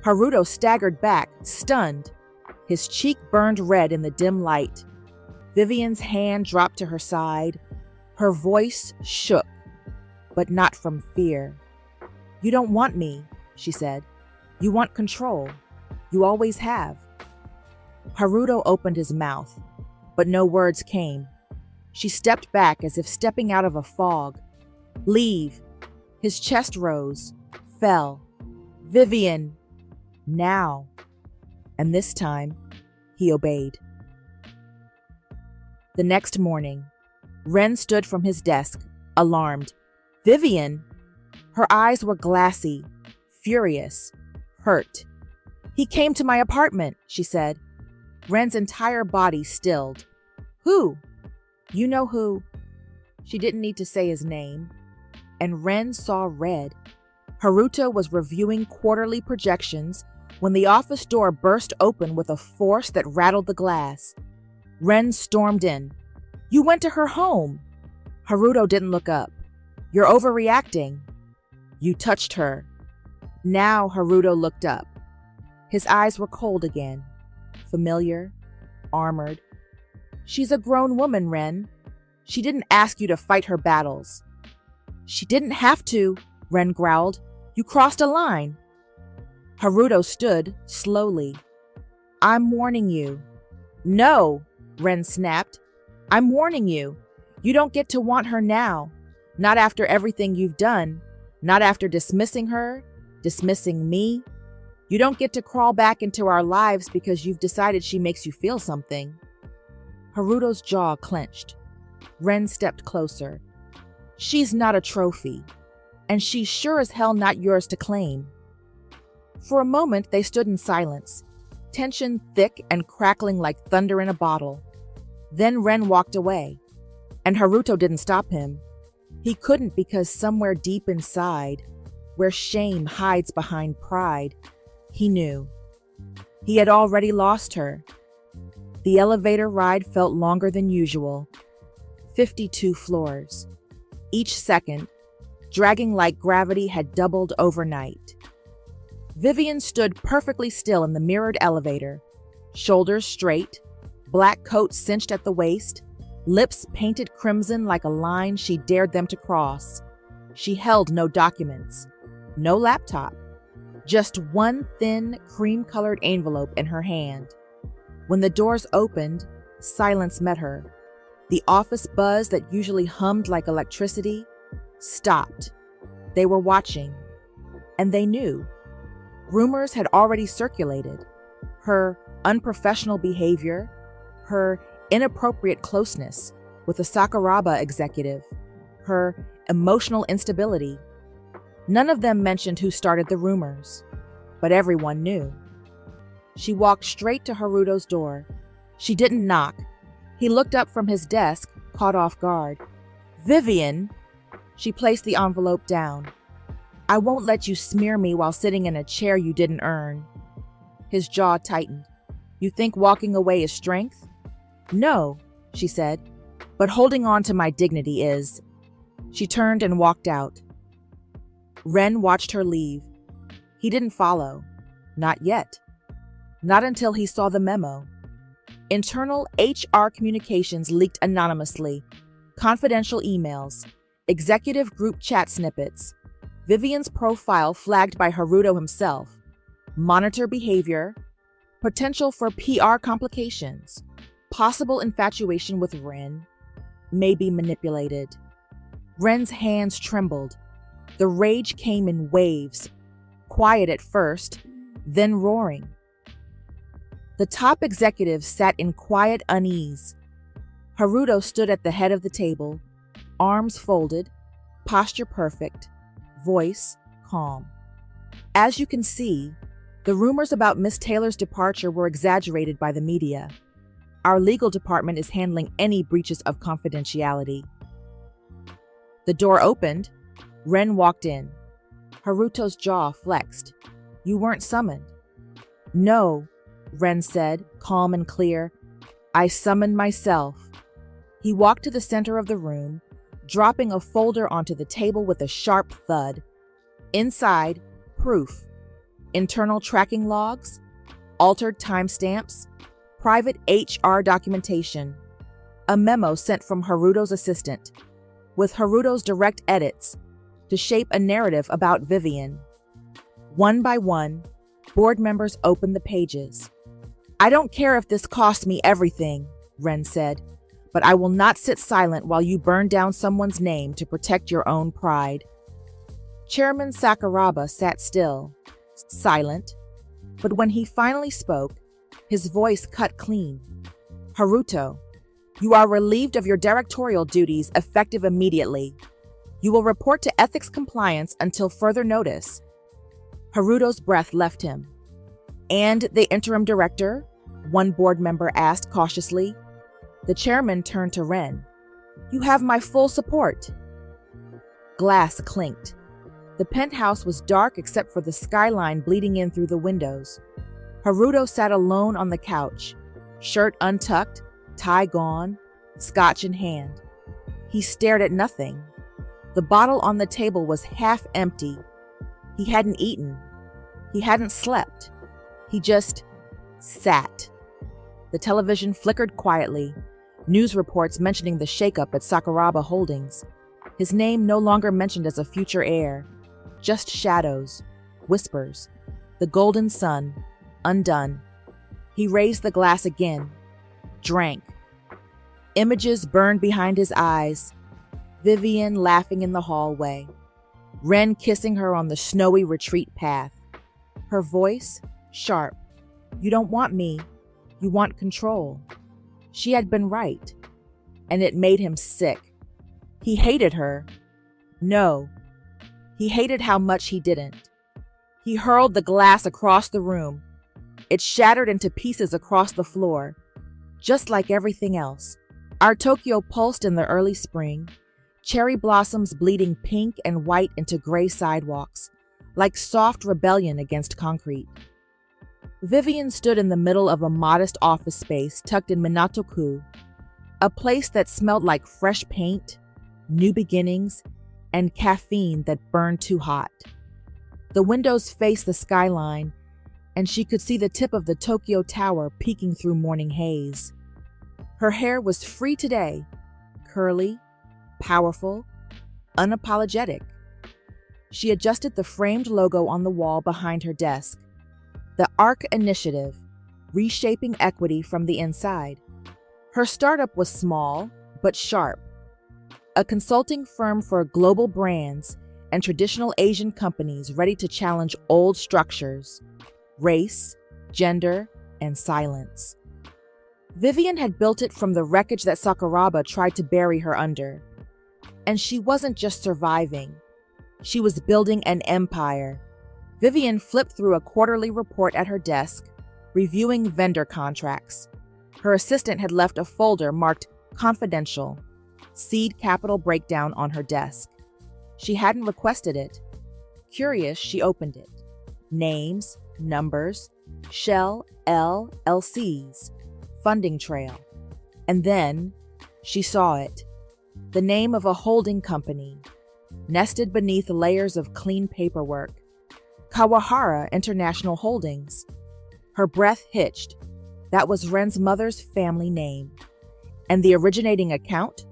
Haruto staggered back, stunned. His cheek burned red in the dim light. Vivian's hand dropped to her side. Her voice shook, but not from fear. You don't want me, she said. You want control. You always have. Haruto opened his mouth, but no words came. She stepped back as if stepping out of a fog. Leave. His chest rose, fell. Vivian. Now. And this time, he obeyed. The next morning, Ren stood from his desk, alarmed. Vivian? Her eyes were glassy, furious, hurt. He came to my apartment, she said. Ren's entire body stilled. Who? You know who. She didn't need to say his name. And Ren saw red. Haruto was reviewing quarterly projections when the office door burst open with a force that rattled the glass. Ren stormed in. You went to her home. Haruto didn't look up. You're overreacting. You touched her. Now Haruto looked up. His eyes were cold again. Familiar, armored. She's a grown woman, Ren. She didn't ask you to fight her battles. She didn't have to, Ren growled. You crossed a line. Haruto stood slowly. I'm warning you. No, Ren snapped. I'm warning you. You don't get to want her now. Not after everything you've done. Not after dismissing her, dismissing me. You don't get to crawl back into our lives because you've decided she makes you feel something. Haruto's jaw clenched. Ren stepped closer. She's not a trophy, and she's sure as hell not yours to claim. For a moment, they stood in silence, tension thick and crackling like thunder in a bottle. Then Ren walked away, and Haruto didn't stop him. He couldn't because somewhere deep inside, where shame hides behind pride, he knew. He had already lost her. The elevator ride felt longer than usual. 52 floors. Each second, dragging like gravity, had doubled overnight. Vivian stood perfectly still in the mirrored elevator, shoulders straight, black coat cinched at the waist, lips painted crimson like a line she dared them to cross. She held no documents, no laptop, just one thin, cream-colored envelope in her hand. When the doors opened, silence met her. The office buzz that usually hummed like electricity stopped. They were watching, and they knew. Rumors had already circulated. Her unprofessional behavior, her inappropriate closeness with a Sakuraba executive, her emotional instability. None of them mentioned who started the rumors, but everyone knew. She walked straight to Haruto's door. She didn't knock. He looked up from his desk, caught off guard. Vivian! She placed the envelope down. I won't let you smear me while sitting in a chair you didn't earn. His jaw tightened. You think walking away is strength? No, she said, but holding on to my dignity is. She turned and walked out. Ren watched her leave. He didn't follow. Not yet. Not until he saw the memo. Internal HR communications leaked anonymously, confidential emails, executive group chat snippets, Vivian's profile flagged by Haruto himself, monitor behavior, potential for PR complications, possible infatuation with Ren, maybe manipulated. Ren's hands trembled. The rage came in waves, quiet at first, then roaring. The top executives sat in quiet unease. Haruto stood at the head of the table, arms folded, posture perfect, voice calm. As you can see, the rumors about Miss Taylor's departure were exaggerated by the media. Our legal department is handling any breaches of confidentiality. The door opened. Ren walked in. Haruto's jaw flexed. You weren't summoned. No, Ren said, calm and clear. I summoned myself. He walked to the center of the room, dropping a folder onto the table with a sharp thud. Inside, proof. Internal tracking logs, altered timestamps, private HR documentation, a memo sent from Haruto's assistant, with Haruto's direct edits, to shape a narrative about Vivian. One by one, board members opened the pages. I don't care if this costs me everything, Ren said, but I will not sit silent while you burn down someone's name to protect your own pride. Chairman Sakaraba sat still, silent, but when he finally spoke, his voice cut clean. Haruto, you are relieved of your directorial duties effective immediately. You will report to ethics compliance until further notice. Haruto's breath left him. And the interim director? One board member asked cautiously. The chairman turned to Ren. You have my full support. Glass clinked. The penthouse was dark except for the skyline bleeding in through the windows. Haruto sat alone on the couch, shirt untucked, tie gone, scotch in hand. He stared at nothing. The bottle on the table was half empty. He hadn't eaten. He hadn't slept. He just sat. The television flickered quietly, news reports mentioning the shakeup at Sakuraba Holdings. His name no longer mentioned as a future heir. Just shadows, whispers, the golden sun, undone. He raised the glass again, drank. Images burned behind his eyes. Vivian laughing in the hallway. Ren kissing her on the snowy retreat path. Her voice, sharp. You don't want me. You want control. She had been right. And it made him sick. He hated her. No. He hated how much he didn't. He hurled the glass across the room. It shattered into pieces across the floor. Just like everything else. Our Tokyo pulsed in the early spring. Cherry blossoms bleeding pink and white into gray sidewalks, like soft rebellion against concrete. Vivian stood in the middle of a modest office space tucked in Minato-ku, a place that smelled like fresh paint, new beginnings, and caffeine that burned too hot. The windows faced the skyline, and she could see the tip of the Tokyo Tower peeking through morning haze. Her hair was free today, curly, powerful, unapologetic. She adjusted the framed logo on the wall behind her desk. The ARC Initiative, reshaping equity from the inside. Her startup was small, but sharp. A consulting firm for global brands and traditional Asian companies ready to challenge old structures, race, gender, and silence. Vivian had built it from the wreckage that Sakuraba tried to bury her under. And she wasn't just surviving. She was building an empire. Vivian flipped through a quarterly report at her desk, reviewing vendor contracts. Her assistant had left a folder marked Confidential, seed capital breakdown on her desk. She hadn't requested it. Curious, she opened it. Names, numbers, Shell LLCs, funding trail. And then she saw it. The name of a holding company, nested beneath layers of clean paperwork. Kawahara International Holdings. Her breath hitched. That was Ren's mother's family name. And the originating account?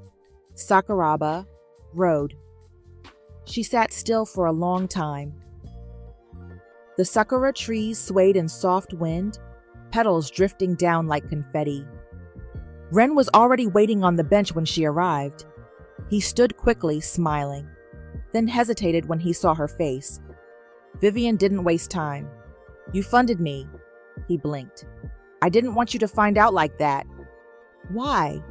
Sakuraba Road. She sat still for a long time. The sakura trees swayed in soft wind, petals drifting down like confetti. Ren was already waiting on the bench when she arrived. He stood quickly, smiling, then hesitated when he saw her face. Vivian didn't waste time. "You funded me," he blinked. "I didn't want you to find out like that." "Why?"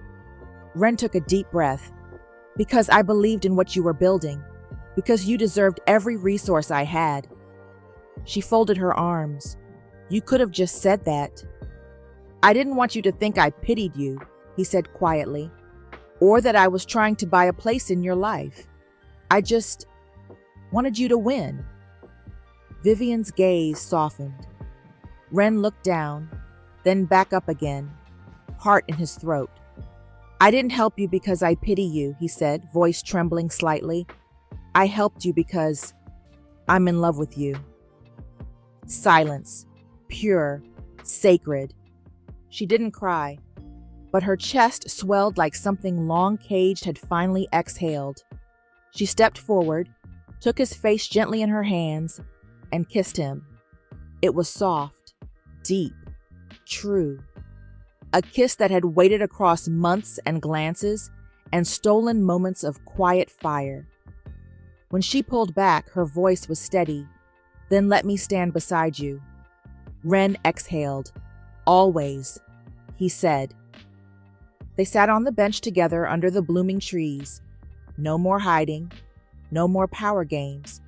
Ren took a deep breath. "Because I believed in what you were building. Because you deserved every resource I had." She folded her arms. "You could have just said that." "I didn't want you to think I pitied you," he said quietly, "or that I was trying to buy a place in your life. I just wanted you to win." Vivian's gaze softened. Ren looked down, then back up again, heart in his throat. "I didn't help you because I pity you," he said, voice trembling slightly. "I helped you because I'm in love with you." Silence, pure, sacred. She didn't cry, but her chest swelled like something long caged had finally exhaled. She stepped forward, took his face gently in her hands, and kissed him. It was soft, deep, true. A kiss that had waited across months and glances and stolen moments of quiet fire. When she pulled back, her voice was steady. "Then let me stand beside you." Ren exhaled. "Always," he said. They sat on the bench together under the blooming trees. No more hiding, no more power games.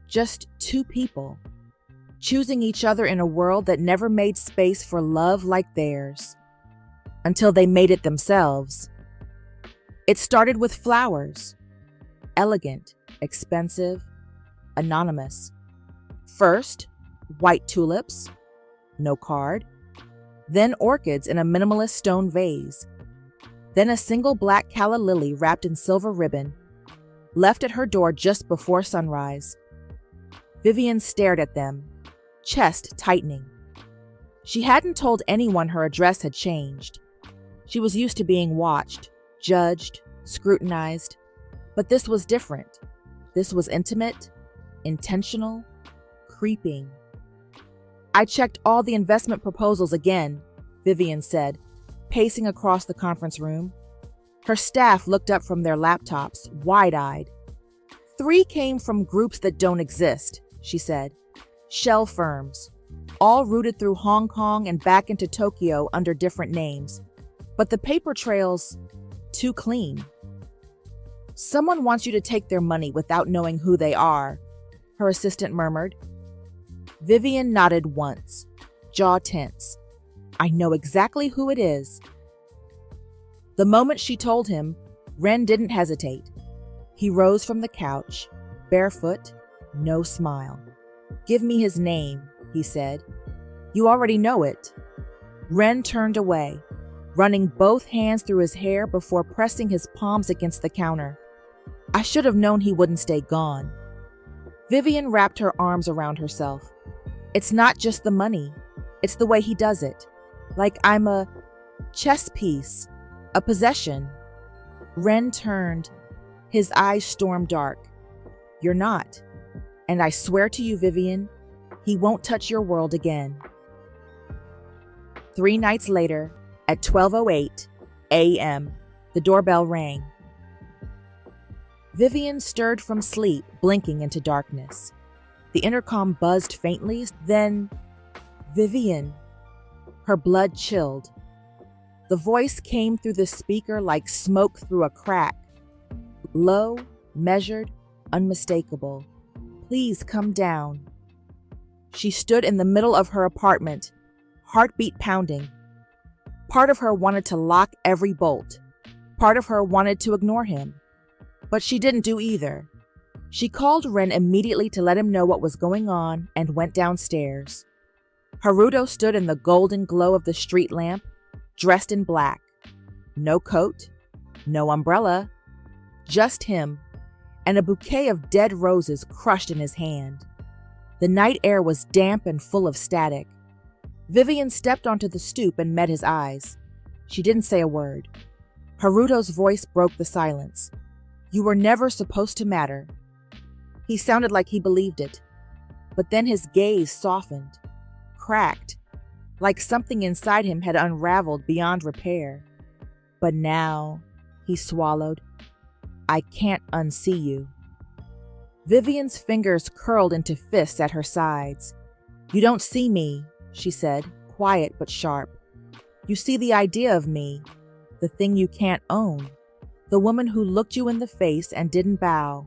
Just two people, choosing each other in a world that never made space for love like theirs. Until they made it themselves. It started with flowers. Elegant, expensive, anonymous. First, white tulips, no card. Then orchids in a minimalist stone vase. Then a single black calla lily wrapped in silver ribbon, left at her door just before sunrise. Vivian stared at them, chest tightening. She hadn't told anyone her address had changed. She was used to being watched, judged, scrutinized. But this was different. This was intimate, intentional, creeping. "I checked all the investment proposals again," Vivian said, pacing across the conference room. Her staff looked up from their laptops, wide-eyed. "3 came from groups that don't exist," she said. "Shell firms, all routed through Hong Kong and back into Tokyo under different names. But the paper trail's too clean." "Someone wants you to take their money without knowing who they are," her assistant murmured. Vivian nodded once, jaw tense. "I know exactly who it is." The moment she told him, Ren didn't hesitate. He rose from the couch, barefoot, no smile. "Give me his name," he said. "You already know it." Ren turned away, running both hands through his hair before pressing his palms against the counter. "I should have known he wouldn't stay gone." Vivian wrapped her arms around herself. "It's not just the money. It's the way he does it. Like I'm a chess piece, a possession." Ren turned. His eyes stormed dark. "You're not. And I swear to you, Vivian, he won't touch your world again." 3 nights later, at 12:08 a.m., the doorbell rang. Vivian stirred from sleep, blinking into darkness. The intercom buzzed faintly, then, "Vivian." Her blood chilled. The voice came through the speaker like smoke through a crack. Low, measured, unmistakable. "Please come down." She stood in the middle of her apartment, heartbeat pounding. Part of her wanted to lock every bolt. Part of her wanted to ignore him. But she didn't do either. She called Ren immediately to let him know what was going on and went downstairs. Haruto stood in the golden glow of the street lamp, dressed in black. No coat, no umbrella, just him, and a bouquet of dead roses crushed in his hand. The night air was damp and full of static. Vivian stepped onto the stoop and met his eyes. She didn't say a word. Haruto's voice broke the silence. "You were never supposed to matter." He sounded like he believed it. But then his gaze softened, cracked, like something inside him had unraveled beyond repair. "But now," he swallowed, "I can't unsee you." Vivian's fingers curled into fists at her sides. "You don't see me," she said, quiet but sharp. "You see the idea of me, the thing you can't own, the woman who looked you in the face and didn't bow."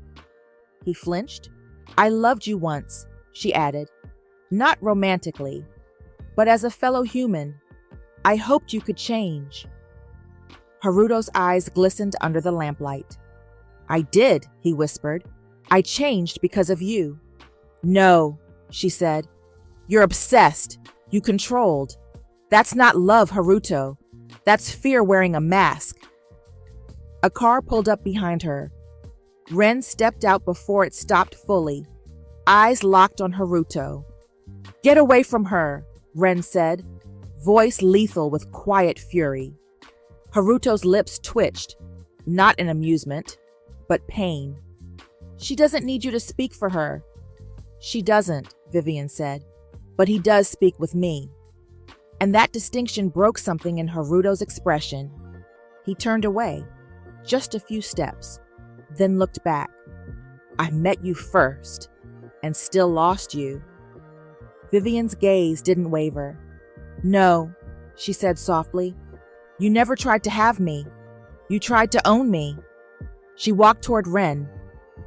He flinched. "I loved you once," she added, "not romantically, but as a fellow human. I hoped you could change." Haruto's eyes glistened under the lamplight. "I did," he whispered. "I changed because of you." "No," she said. "You're obsessed. You controlled. That's not love, Haruto. That's fear wearing a mask." A car pulled up behind her. Ren stepped out before it stopped fully, eyes locked on Haruto. "Get away from her," Ren said, voice lethal with quiet fury. Haruto's lips twitched, not in amusement, but pain. "She doesn't need you to speak for her." "She doesn't," Vivian said, "but he does speak with me." And that distinction broke something in Haruto's expression. He turned away, just a few steps, then looked back. "I met you first, and still lost you." Vivian's gaze didn't waver. "No," she said softly. "You never tried to have me. You tried to own me." She walked toward Ren.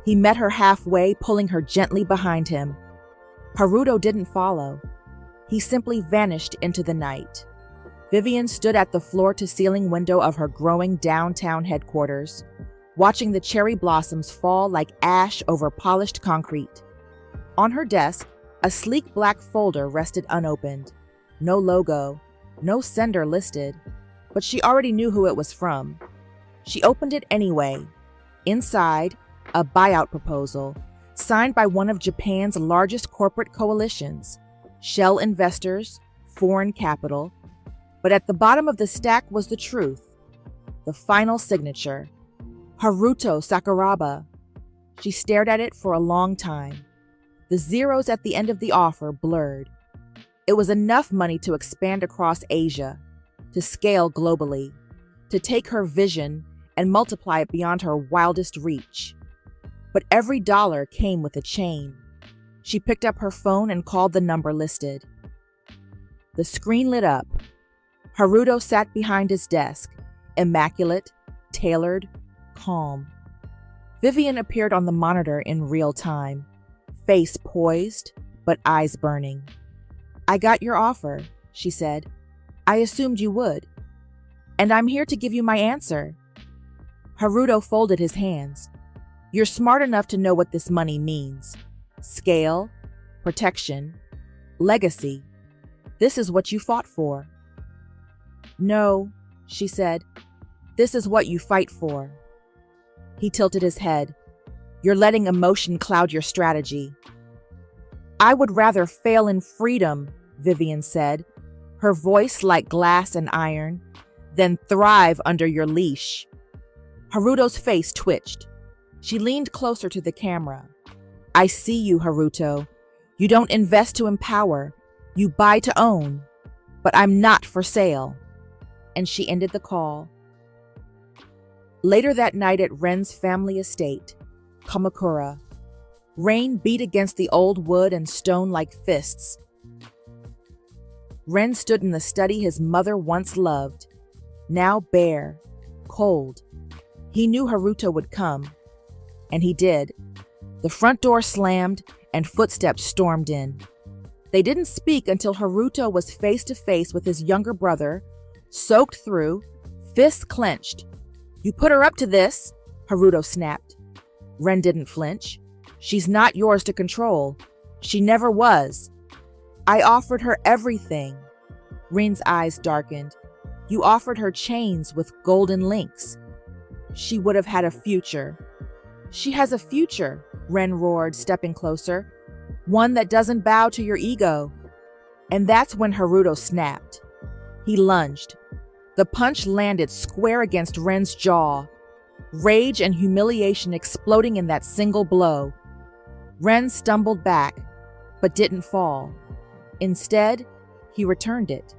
He met her halfway, pulling her gently behind him. Haruto didn't follow. He simply vanished into the night. Vivian stood at the floor-to-ceiling window of her growing downtown headquarters, watching the cherry blossoms fall like ash over polished concrete. On her desk, a sleek black folder rested unopened. No logo, no sender listed, but she already knew who it was from. She opened it anyway. Inside, a buyout proposal, signed by one of Japan's largest corporate coalitions, shell investors, foreign capital. But at the bottom of the stack was the truth, the final signature. Haruto Sakuraba. She stared at it for a long time. The zeros at the end of the offer blurred. It was enough money to expand across Asia, to scale globally, to take her vision and multiply it beyond her wildest reach. But every dollar came with a chain. She picked up her phone and called the number listed. The screen lit up. Haruto sat behind his desk, immaculate, tailored, calm. Vivian appeared on the monitor in real time, face poised, but eyes burning. "I got your offer," she said. "I assumed you would. And I'm here to give you my answer." Haruto folded his hands. "You're smart enough to know what this money means. Scale, protection, legacy. This is what you fought for." "No," she said. "This is what you fight for." He tilted his head. "You're letting emotion cloud your strategy." "I would rather fail in freedom," Vivian said, her voice like glass and iron, "than thrive under your leash." Haruto's face twitched. She leaned closer to the camera. "I see you, Haruto. You don't invest to empower. You buy to own. But I'm not for sale." And she ended the call. Later that night at Ren's family estate, Kamakura, rain beat against the old wood and stone like fists. Ren stood in the study his mother once loved, now bare, cold. He knew Haruto would come, and he did. The front door slammed, and footsteps stormed in. They didn't speak until Haruto was face to face with his younger brother, soaked through, fists clenched. "You put her up to this," Haruto snapped. Ren didn't flinch. "She's not yours to control. She never was. I offered her everything." Ren's eyes darkened. "You offered her chains with golden links. She would have had a future." "She has a future," Ren roared, stepping closer. One that doesn't bow to your ego. And that's when Haruto snapped. He lunged. The punch landed square against Ren's jaw, rage and humiliation exploding in that single blow. Ren stumbled back, but didn't fall. Instead, he returned it.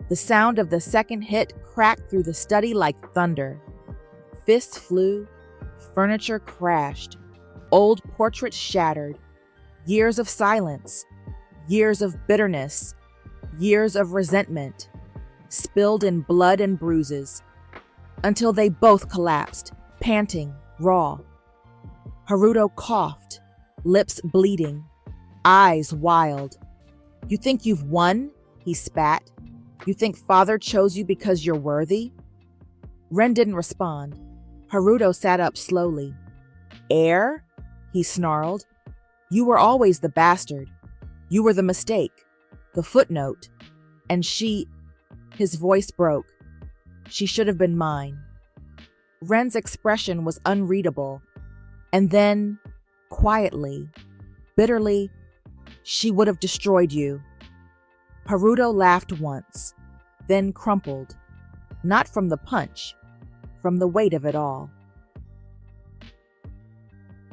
The sound of the second hit cracked through the study like thunder. Fists flew, furniture crashed, old portraits shattered. Years of silence, years of bitterness, years of resentment, spilled in blood and bruises, until they both collapsed, panting, raw. Haruto coughed, lips bleeding, eyes wild. "You think you've won?" he spat. "You think father chose you because you're worthy?" Ren didn't respond. Haruto sat up slowly. "Heir?" he snarled. "You were always the bastard. You were the mistake, the footnote. And she..." His voice broke. "She should have been mine." Ren's expression was unreadable. And then, quietly, bitterly, "She would have destroyed you." Haruto laughed once, then crumpled. Not from the punch, from the weight of it all.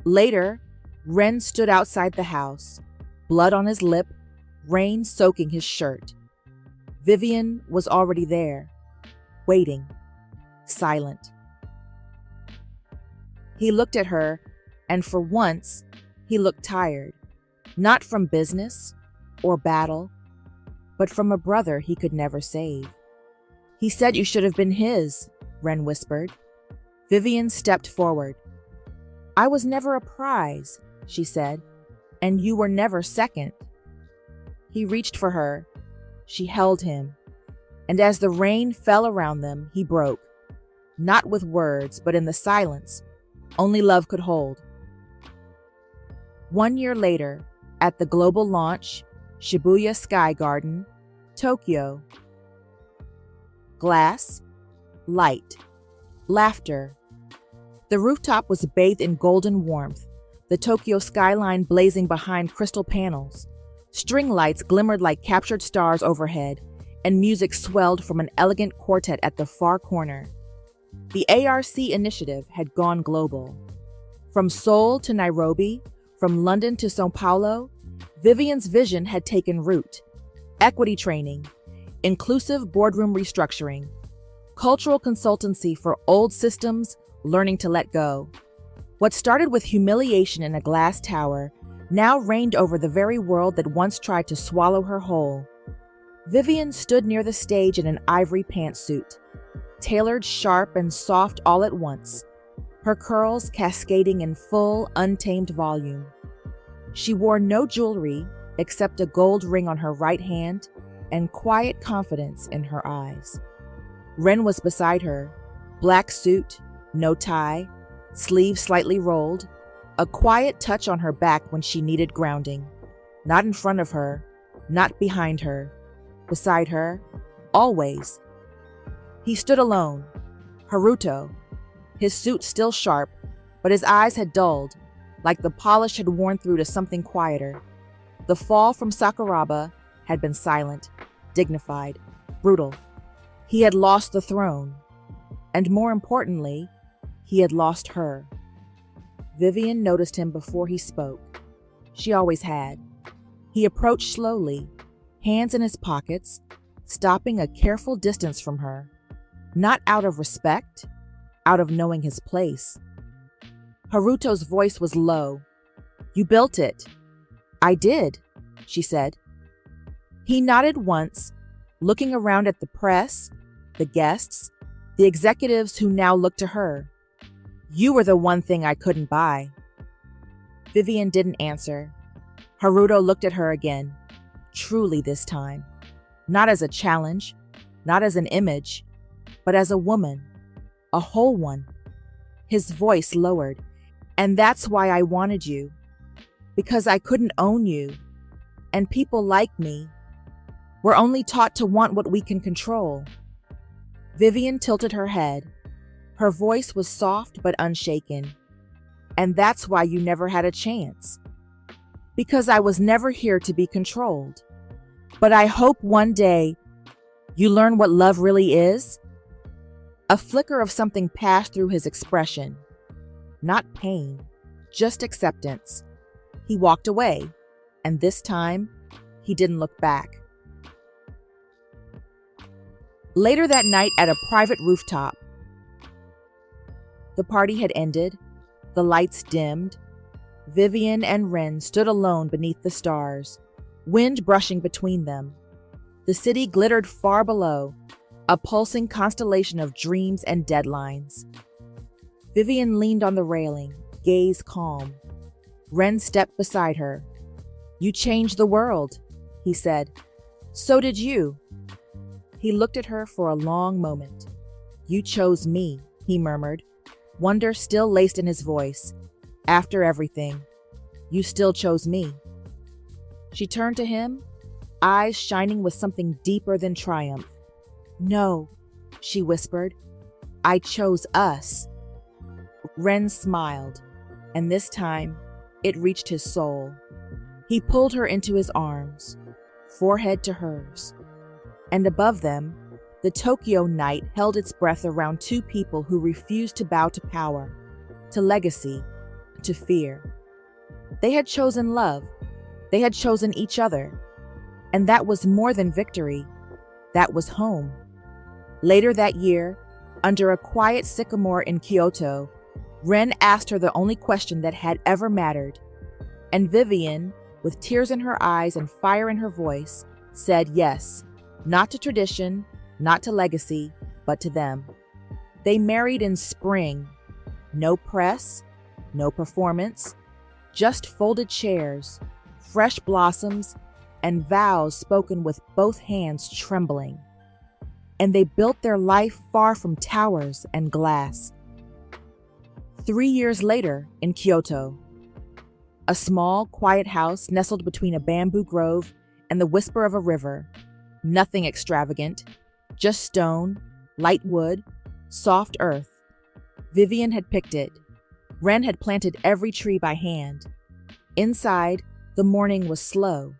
Later, Ren stood outside the house, blood on his lip, rain soaking his shirt. Vivian was already there, waiting, silent. He looked at her, and for once, he looked tired. Not from business or battle, but from a brother he could never save. "He said you should have been his," Ren whispered. Vivian stepped forward. "I was never a prize," she said, "and you were never second." He reached for her. She held him, and as the rain fell around them, he broke. Not with words, but in the silence only love could hold. 1 year later, at the global launch, Shibuya Sky Garden, Tokyo. Glass, light, laughter. The rooftop was bathed in golden warmth, the Tokyo skyline blazing behind crystal panels. String lights glimmered like captured stars overhead, and music swelled from an elegant quartet at the far corner. The ARC initiative had gone global. From Seoul to Nairobi, from London to São Paulo, Vivian's vision had taken root. Equity training, inclusive boardroom restructuring, cultural consultancy for old systems learning to let go. What started with humiliation in a glass tower now reigned over the very world that once tried to swallow her whole. Vivian stood near the stage in an ivory pantsuit, tailored sharp and soft all at once, her curls cascading in full, untamed volume. She wore no jewelry except a gold ring on her right hand and quiet confidence in her eyes. Ren was beside her, black suit, no tie, sleeves slightly rolled, a quiet touch on her back when she needed grounding. Not in front of her, not behind her, beside her, always. He stood alone, Haruto, his suit still sharp, but his eyes had dulled, like the polish had worn through to something quieter. The fall from Sakuraba had been silent, dignified, brutal. He had lost the throne, and more importantly, he had lost her. Vivian noticed him before he spoke. She always had. He approached slowly, hands in his pockets, stopping a careful distance from her. Not out of respect, out of knowing his place. Haruto's voice was low. "You built it." "I did," she said. He nodded once, looking around at the press, the guests, the executives who now looked to her. "You were the one thing I couldn't buy." Vivian didn't answer. Haruto looked at her again, truly this time. Not as a challenge, not as an image, but as a woman, a whole one. His voice lowered. "And that's why I wanted you. Because I couldn't own you. And people like me, we're only taught to want what we can control." Vivian tilted her head. Her voice was soft but unshaken. "And that's why you never had a chance. Because I was never here to be controlled. But I hope one day you learn what love really is. A flicker of something passed through his expression. Not pain, just acceptance. He walked away, and this time, he didn't look back. Later that night at a private rooftop, the party had ended, the lights dimmed. Vivian and Ren stood alone beneath the stars, wind brushing between them. The city glittered far below, a pulsing constellation of dreams and deadlines. Vivian leaned on the railing, gaze calm. Ren stepped beside her. "You changed the world," he said. "So did you." He looked at her for a long moment. "You chose me," he murmured, wonder still laced in his voice. "After everything, you still chose me." She turned to him, eyes shining with something deeper than triumph. "No," she whispered. "I chose us." Ren smiled, and this time it reached his soul. He pulled her into his arms, forehead to hers. And above them, the Tokyo night held its breath around two people who refused to bow to power, to legacy, to fear. They had chosen love. They had chosen each other. And that was more than victory. That was home. Later that year, under a quiet sycamore in Kyoto, Ren asked her the only question that had ever mattered. And Vivian, with tears in her eyes and fire in her voice, said yes, not to tradition, not to legacy, but to them. They married in spring. No press, no performance, just folded chairs, fresh blossoms, and vows spoken with both hands trembling. And they built their life far from towers and glass. 3 years later, in Kyoto, a small, quiet house nestled between a bamboo grove and the whisper of a river. Nothing extravagant, just stone, light wood, soft earth. Vivian had picked it. Ren had planted every tree by hand. Inside, the morning was slow.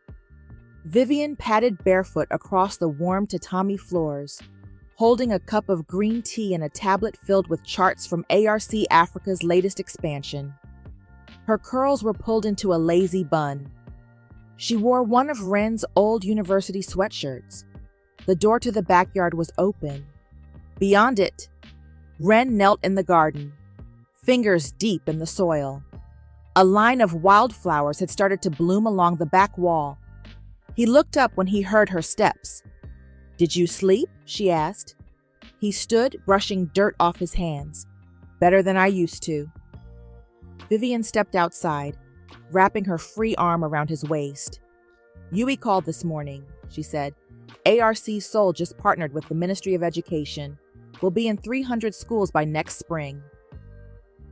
Vivian padded barefoot across the warm tatami floors, holding a cup of green tea and a tablet filled with charts from ARC Africa's latest expansion. Her curls were pulled into a lazy bun. She wore one of Ren's old university sweatshirts. The door to the backyard was open. Beyond it, Ren knelt in the garden, fingers deep in the soil. A line of wildflowers had started to bloom along the back wall. He looked up when he heard her steps. "Did you sleep?" she asked. He stood, brushing dirt off his hands. "Better than I used to." Vivian stepped outside, wrapping her free arm around his waist. "Yui called this morning," she said. "ARC Seoul just partnered with the Ministry of Education. We'll be in 300 schools by next spring."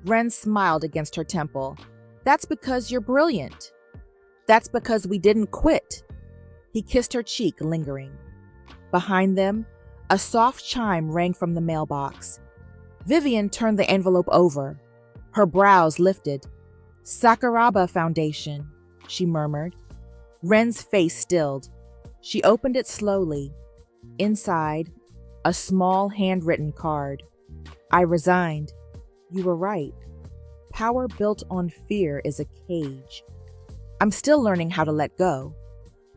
Ren smiled against her temple. "That's because you're brilliant. That's because we didn't quit." He kissed her cheek, lingering. Behind them, a soft chime rang from the mailbox. Vivian turned the envelope over. Her brows lifted. "Sakuraba Foundation," she murmured. Ren's face stilled. She opened it slowly. Inside, a small handwritten card. "I resigned. You were right. Power built on fear is a cage. I'm still learning how to let go.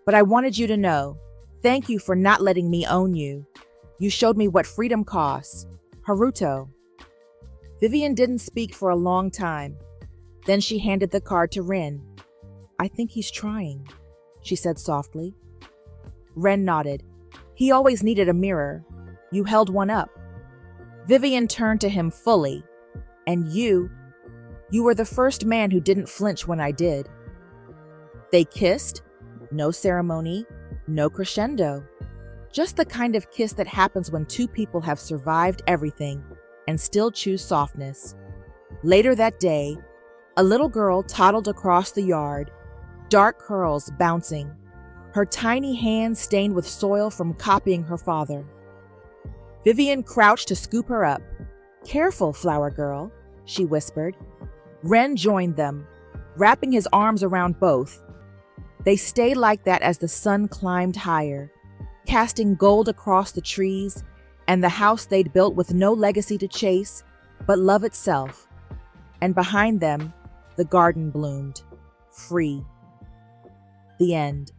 But I wanted you to know, thank you for not letting me own you. You showed me what freedom costs. Haruto." Vivian didn't speak for a long time. Then she handed the card to Ren. "I think he's trying," she said softly. Ren nodded. "He always needed a mirror. You held one up." Vivian turned to him fully. "And you were the first man who didn't flinch when I did." They kissed. No ceremony, no crescendo. Just the kind of kiss that happens when two people have survived everything and still choose softness. Later that day, a little girl toddled across the yard, dark curls bouncing, her tiny hands stained with soil from copying her father. Vivian crouched to scoop her up. "Careful, flower girl," she whispered. Ren joined them, wrapping his arms around both. They stayed like that as the sun climbed higher, casting gold across the trees and the house they'd built with no legacy to chase, but love itself. And behind them, the garden bloomed, free. The end.